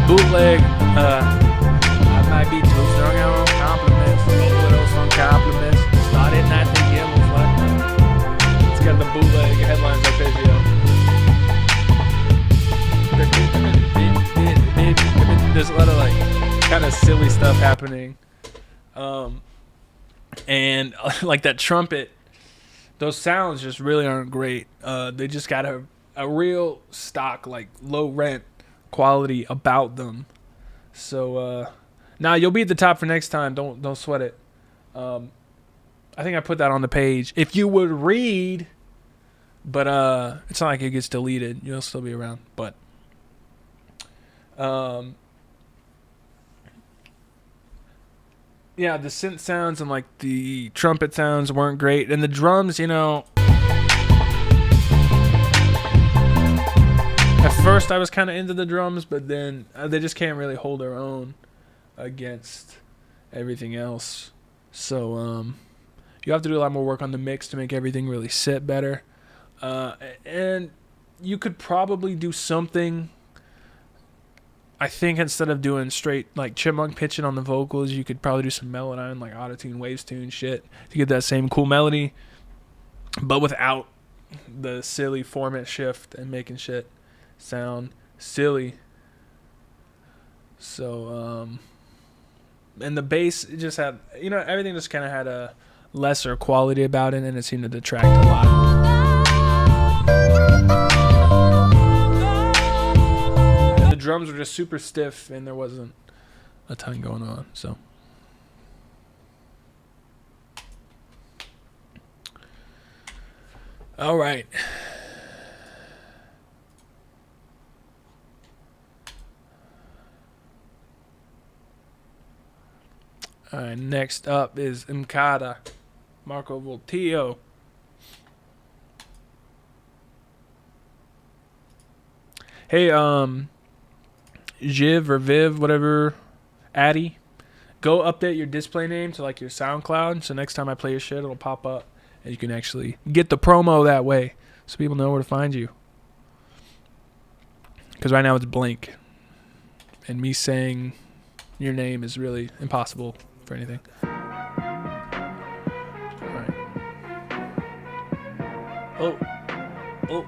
Bootleg. I might be too strung out on compliments. Overdose on compliments. Started not to give a fuck. It's got the bootleg headlines up there, yo. There's a lot of like kind of silly stuff happening, and like that trumpet, those sounds just really aren't great. They just got a real stock, like low rent quality about them. So now you'll be at the top for next time. Don't sweat it. I think I put that on the page if you would read, but it's not like it gets deleted. You'll still be around, but yeah, the synth sounds and like the trumpet sounds weren't great, and the drums, you know. At first, I was kind of into the drums, but then they just can't really hold their own against everything else. So you have to do a lot more work on the mix to make everything really sit better. And you could probably do something. I think instead of doing straight like chipmunk pitching on the vocals, you could probably do some Melodyne, like autotune, waves tune shit to get that same cool melody, but without the silly format shift and making shit sound silly. So and the bass just had, you know, everything just kind of had a lesser quality about it, and it seemed to detract a lot. And the drums were just super stiff, and there wasn't a ton going on. So all right. All right, next up is Inada, Marco Voltio. Hey, Jiv or Viv, whatever, Addie, go update your display name to like your SoundCloud, so next time I play your shit, it'll pop up, and you can actually get the promo that way, so people know where to find you. Because right now it's blank, and me saying your name is really impossible for anything. Alright. Oh. No.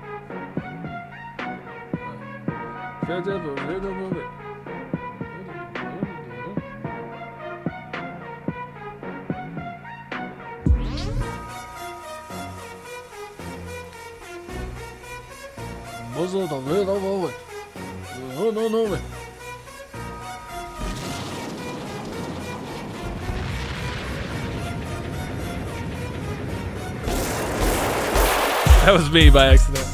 That was me by accident.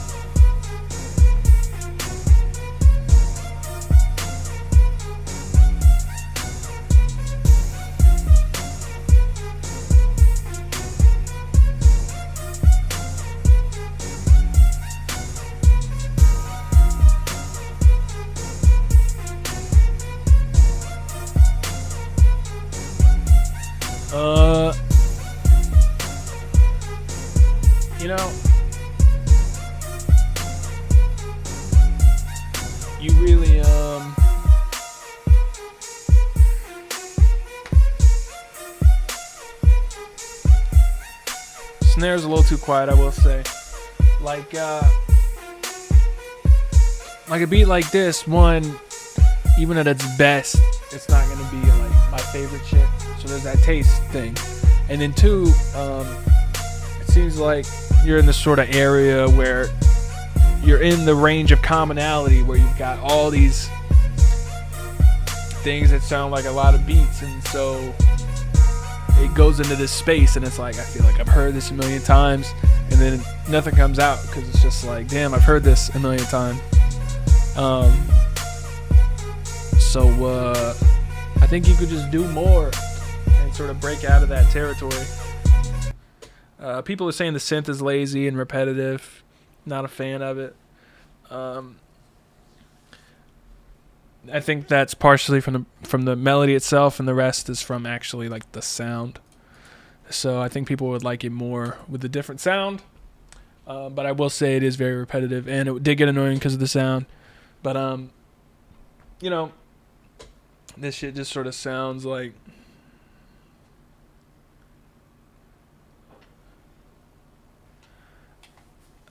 You know, you really snare's a little too quiet, I will say. Like a beat like this, one, even at its best, it's not gonna be like my favorite shit. So there's that taste thing. And then two, it seems like you're in this sort of area where you're in the range of commonality, where you've got all these things that sound like a lot of beats, and so it goes into this space, and it's like, I feel like I've heard this a million times, and then nothing comes out because it's just like, damn, I've heard this a million times. So I think you could just do more and sort of break out of that territory. People are saying the synth is lazy and repetitive. Not a fan of it. I think that's partially from the melody itself, and the rest is from actually like the sound. So I think people would like it more with a different sound. But I will say it is very repetitive, and it did get annoying because of the sound. But you know, this shit just sort of sounds like,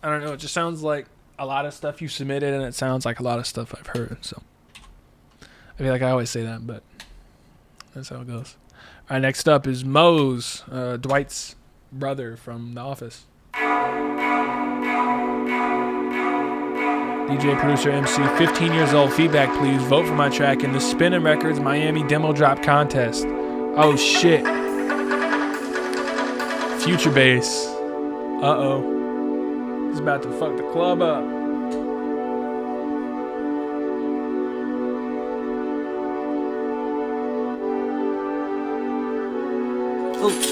I don't know, it just sounds like a lot of stuff you submitted, and it sounds like a lot of stuff I've heard. So I feel like I always say that, but that's how it goes. All right, next up is Mose, Dwight's brother from The Office. DJ, producer, MC, 15 years old. Feedback, please. Vote for my track in the Spinnin' Records Miami Demo Drop Contest. Oh, shit. Future Bass. Uh-oh. He's about to fuck the club up. Put this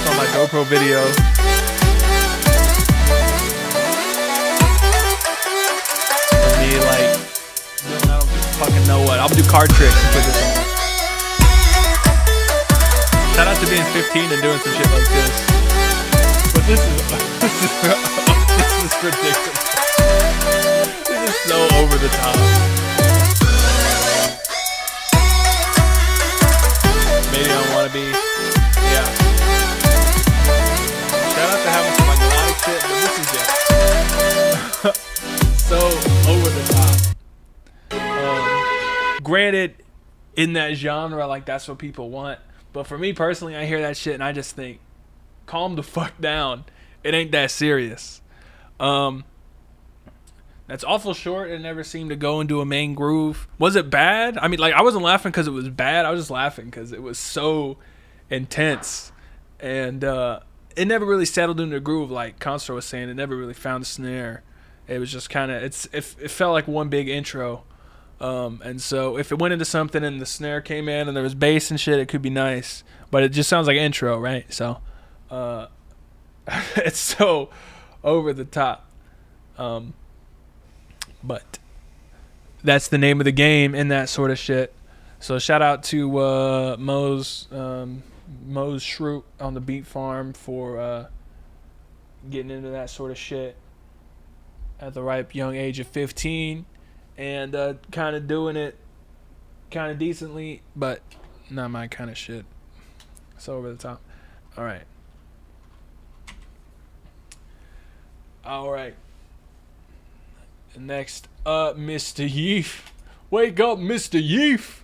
on my GoPro video. Me like, I don't fucking know what. I'll do card tricks and put this on. Shout out to being 15 and doing some shit like this. But this is ridiculous. This is so over the top. Maybe I don't want to be. Yeah. Shout out to having some like melodic shit, but this is just so over the top. Granted, in that genre, like that's what people want. But for me personally, I hear that shit and I just think, calm the fuck down. It ain't that serious. That's awful short. It never seemed to go into a main groove. Was it bad? I mean, like, I wasn't laughing because it was bad. I was just laughing because it was so intense. And it never really settled into a groove, like Conro was saying. It never really found a snare. It was just kind of, it felt like one big intro. And so if it went into something and the snare came in and there was bass and shit, it could be nice. But it just sounds like intro, right? So it's so over the top. But that's the name of the game and that sort of shit. So shout out to Mo's Shroot on the Beat Farm for getting into that sort of shit at the ripe young age of 15 and kind of doing it kind of decently, but not my kind of shit. So over the top. All right. Next up, Mr. Yeef. Wake up, Mr. Yeef.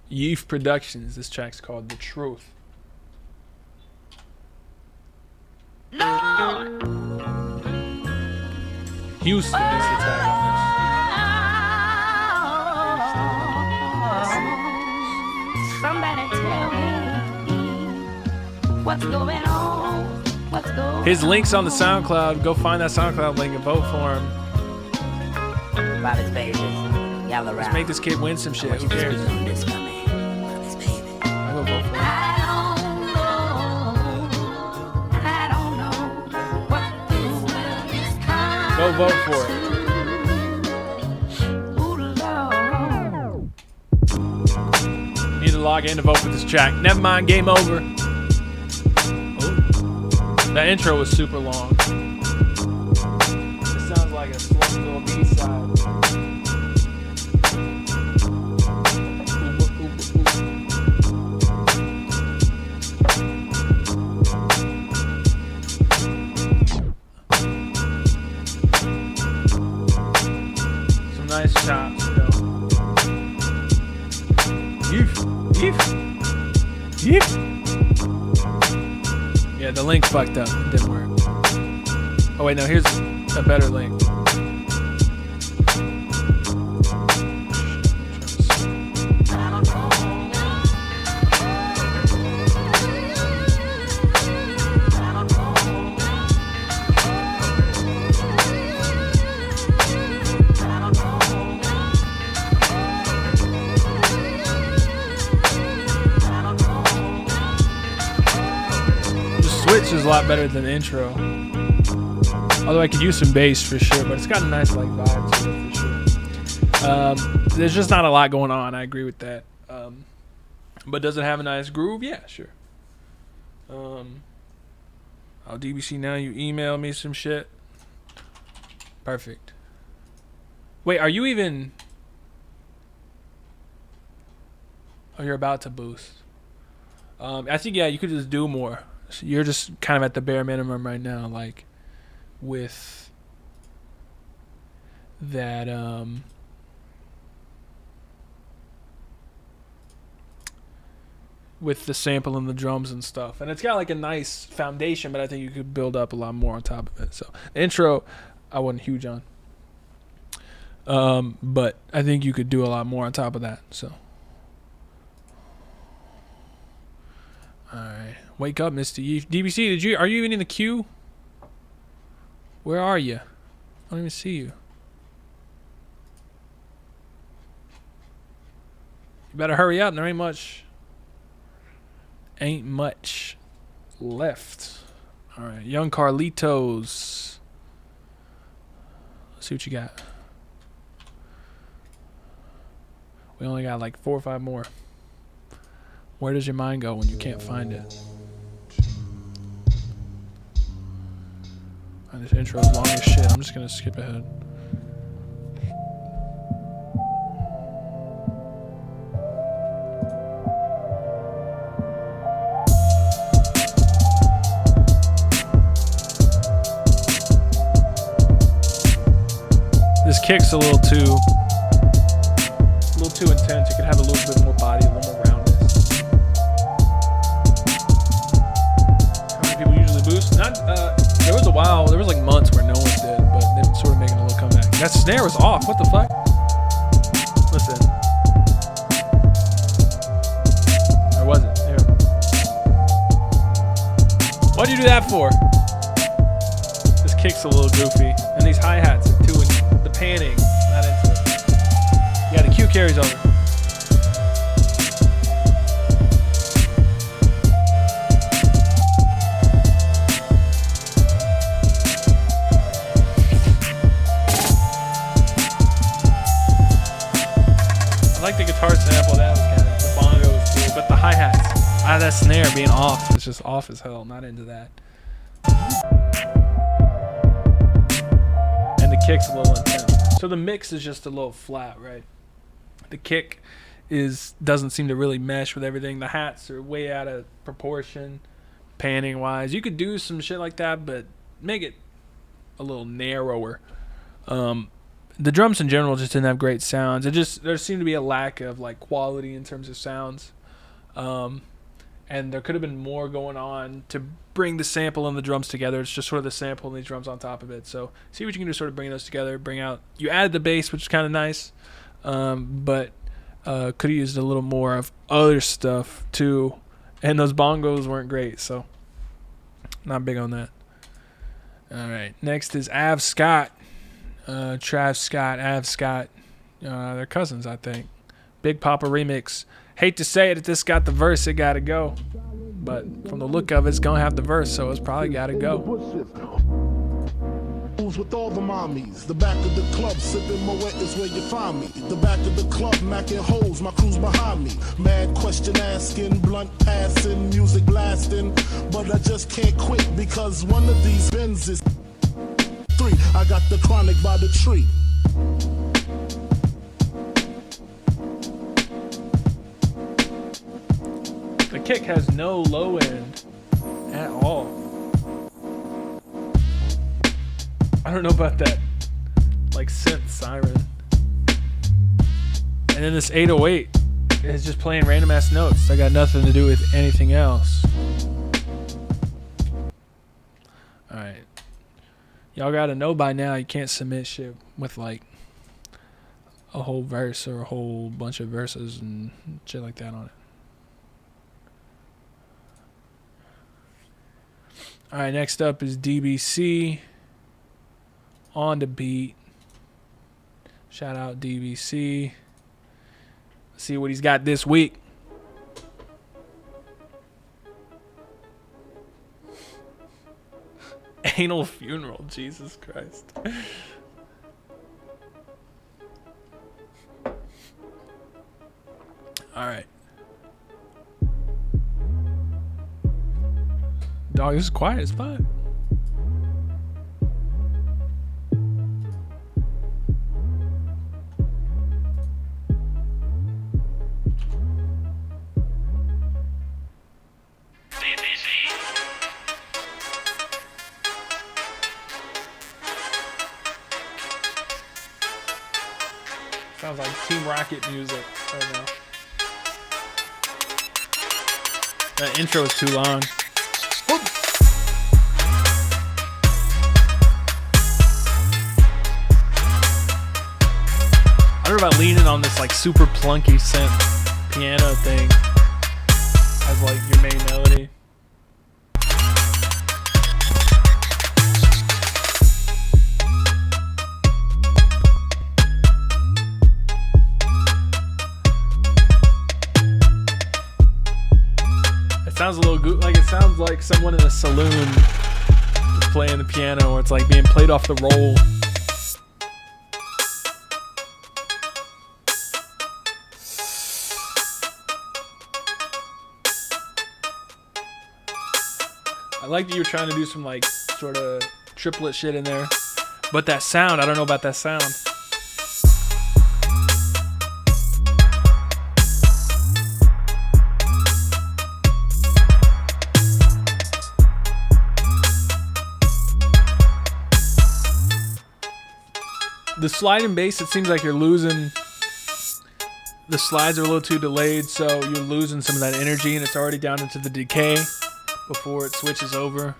Yeef Productions. This track's called The Truth. Lord. Houston is the tag on this. Somebody tell me what's going on. His link's on the SoundCloud. Go find that SoundCloud link and vote for him. Bobby's baby. Y'all around. Let's make this kid win some shit. Who cares? I'm gonna vote for him. I don't know what this world is coming. Go vote for it. Need to log in to vote for this track. Never mind, game over. That intro was super long. It sounds like a slow little B-side. Some nice chops, though. Yeef. Yeah, the link fucked up. It didn't work. Oh wait, no, here's a better link. Switch is a lot better than the intro. Although I could use some bass for sure, but it's got a nice like vibe to it for sure. There's just not a lot going on. I agree with that. But does it have a nice groove? Yeah, sure. Oh, DBC, now you email me some shit. Perfect. Wait, are you even? Oh, you're about to boost. I think yeah, you could just do more. So you're just kind of at the bare minimum right now, like with that with the sample and the drums and stuff. And it's got like a nice foundation, but I think you could build up a lot more on top of it. So the intro I wasn't huge on. But I think you could do a lot more on top of that. So, all right, wake up, Mr. Yeef. DBC, are you even in the queue? Where are you? I don't even see you. You better hurry up. There ain't much left. All right, young Carlitos. Let's see what you got. We only got like 4 or 5 more. Where does your mind go when you can't find it? Oh, this intro is long as shit. I'm just gonna skip ahead. This kick's a little too intense. You could have a little bit more body, a little more roundness. How many people usually boost? There was a while, there was like months where no one did, but they've been sort of making a little comeback. That snare was off. What the fuck? Listen. Or was it? Here. What'd you do that for? This kick's a little goofy. And these hi-hats are too, the panning, not into it. Yeah, the Q carries over. I like the guitar sample. That was kind of, the bongo was cool, but the hi-hats, that snare being off, it's just off as hell. Not into that. And the kick's a little intense. So the mix is just a little flat, right? The kick doesn't seem to really mesh with everything. The hats are way out of proportion, panning wise. You could do some shit like that, but make it a little narrower. The drums in general just didn't have great sounds. There seemed to be a lack of like quality in terms of sounds, and there could have been more going on to bring the sample and the drums together. It's just sort of the sample and these drums on top of it. So see what you can do, sort of bring those together. You added the bass, which is kind of nice, but could have used a little more of other stuff too. And those bongos weren't great, so not big on that. All right, next is Av Scott. Trav Scott, Av Scott, they're cousins, I think. Big Papa remix. Hate to say it, if this got the verse, it gotta go. But from the look of it, it's gonna have the verse, so it's probably gotta go. With all the mommies, the back of the club sipping Moet is where you find me. The back of the club macking holes, my crew's behind me. Mad question asking, blunt passing, music blasting, but I just can't quit because one of these bends is 3. I got the chronic by the tree. The kick has no low end at all. I don't know about that, like synth siren. And then this 808 is just playing random ass notes that got nothing to do with anything else. All right. Y'all gotta know by now you can't submit shit with like a whole verse or a whole bunch of verses and shit like that on it. Alright, next up is DBC on the beat. Shout out DBC. Let's see what he's got this week. Anal funeral, Jesus Christ. All right. Dog, this is quiet as fuck. Sounds like Team Rocket music right now. That intro is too long. I don't know about leaning on this like super plunky synth piano thing as like your main melody. It sounds a little like it sounds like someone in a saloon playing the piano, or it's like being played off the roll. I like that you were trying to do some like sort of triplet shit in there, but that sound, I don't know about that sound. The slide and bass, it seems like you're losing. The slides are a little too delayed, so you're losing some of that energy, and it's already down into the decay before it switches over.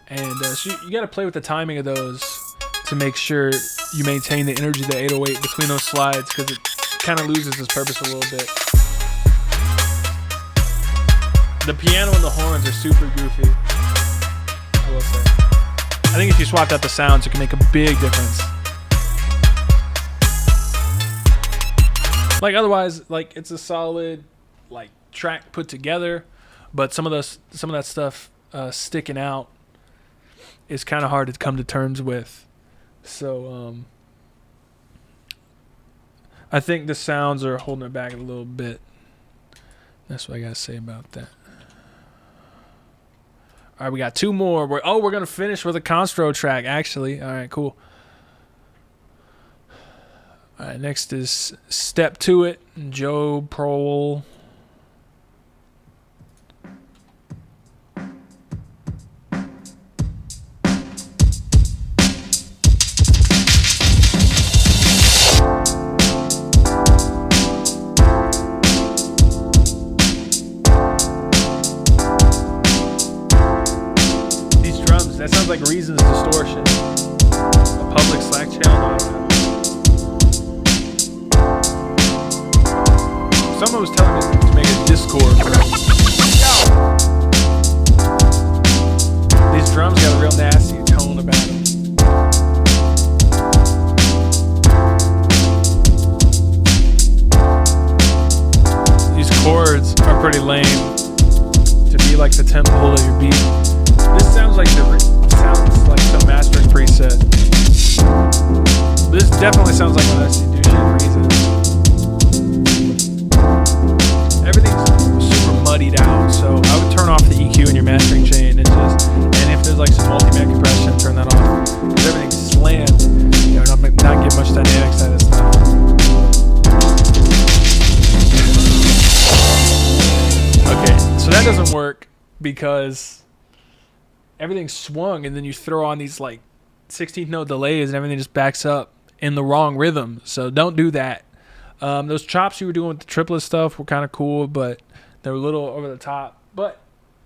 And so you got to play with the timing of those to make sure you maintain the energy of the 808 between those slides, because it kind of loses its purpose a little bit. The piano and the horns are super goofy, I will say. I think if you swapped out the sounds, it can make a big difference. Like otherwise, like it's a solid like track put together, but some of that stuff sticking out is kind of hard to come to terms with. So I think the sounds are holding it back a little bit. That's what I gotta say about that. All right, we got two more. We're going to finish with a Conro track, actually. All right, cool. All right, next is Step To It, Joe Prohl. That sounds like Reason's Distortion. A public Slack channel. Someone was telling me to make a Discord. These drums got a real nasty tone about them. These chords are pretty lame to be like the tempo of your beat. This sounds like some mastering preset. This definitely sounds like when I see do shit Reason. Everything's super muddied out, so I would turn off the EQ in your mastering chain and if there's like some multi-band compression, turn that off. Because everything's slammed, you know, not get much dynamics out of stuff. Okay, so that doesn't work because everything's swung, and then you throw on these like 16th note delays, and everything just backs up in the wrong rhythm. So don't do that. Those chops you were doing with the triplet stuff were kind of cool, but they were a little over the top. But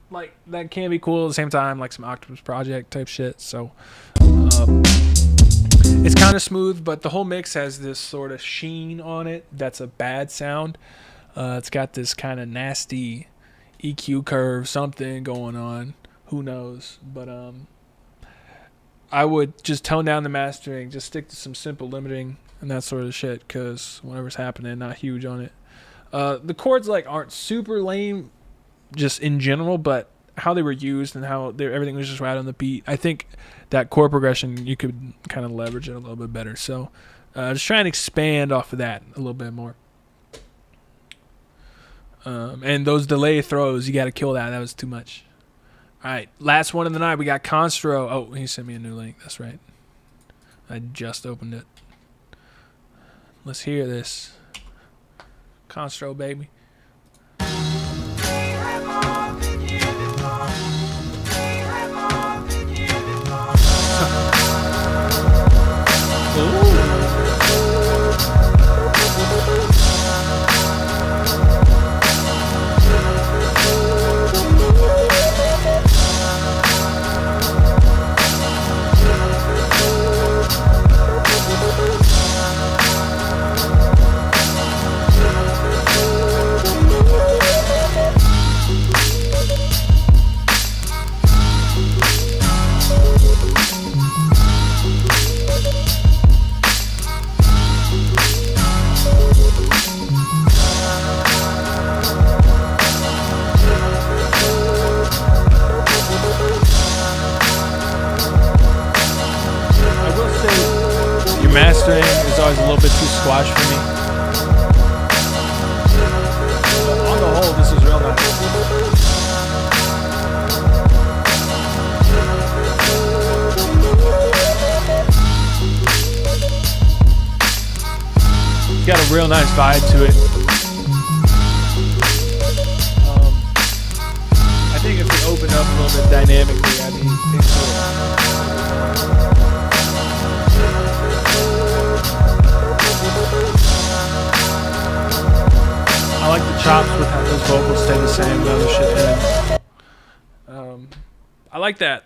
like that can be cool at the same time, like some Octopus Project type shit. So it's kind of smooth, but the whole mix has this sort of sheen on it. That's a bad sound. It's got this kind of nasty EQ curve, something going on. Who knows? But I would just tone down the mastering, just stick to some simple limiting and that sort of shit, because whatever's happening, not huge on it. The chords like aren't super lame, just in general, but how they were used and how everything was just right on the beat. I think that chord progression, you could kind of leverage it a little bit better. So just try and expand off of that a little bit more. And those delay throws, you got to kill that. That was too much. All right, last one of the night. We got Conro. Oh, he sent me a new link. That's right. I just opened it. Let's hear this. Conro, baby. always a little bit too squash for me. But on the whole, this is real nice. It's got a real nice vibe to it. I think if we open up a little bit dynamically, I'd be into it. I like the chops with how those vocals stay the same, the other shit ends. I like that.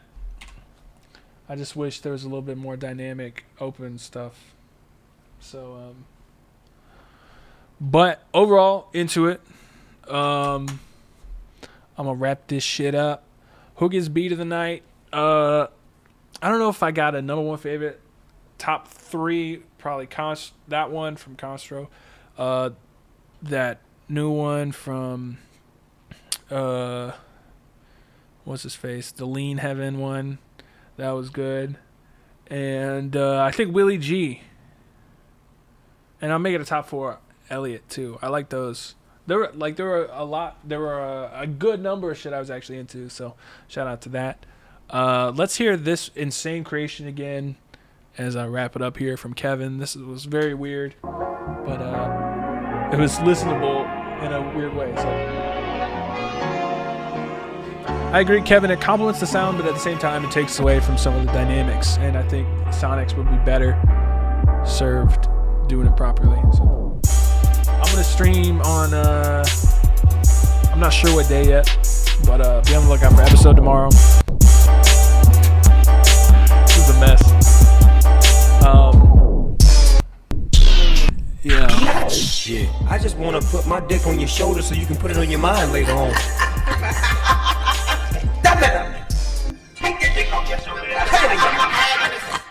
I just wish there was a little bit more dynamic, open stuff. So, but overall, into it. I'm gonna wrap this shit up. Who gets beat of the night? I don't know if I got a number one favorite. Top three, probably that one from Conro. That new one from what's his face? The Lean Heaven one. That was good. And I think Willie G. And I'll make it a top four. Elliot too. I like those. There were a good number of shit I was actually into, so shout out to that. Let's hear this insane creation again as I wrap it up here from Kevin. This was very weird, but it was listenable in a weird way. So I agree, Kevin. It complements the sound, but at the same time, it takes away from some of the dynamics, and I think Sonics would be better served doing it properly. So. I'm going to stream on, I'm not sure what day yet, but be on the lookout for episode tomorrow. This is a mess. Yeah. Shit. I just want to put my dick on your shoulder so you can put it on your mind later on.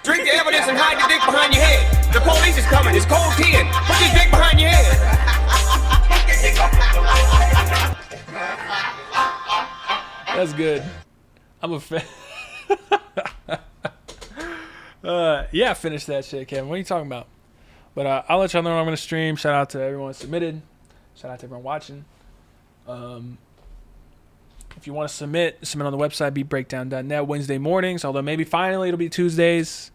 Drink the evidence and hide the dick behind your head. The police is coming. It's cold 10. Put your dick behind your head. That's good. I'm a fan. Yeah, finish that shit, Kevin. What are you talking about? But I'll let y'all know when I'm going to stream. Shout out to everyone who submitted. Shout out to everyone watching. If you want to submit on the website, beatbreakdown.net, Wednesday mornings. Although maybe finally it'll be Tuesdays.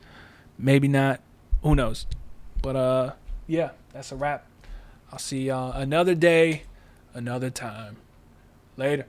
Maybe not. Who knows? But, yeah, that's a wrap. I'll see y'all another day, another time. Later.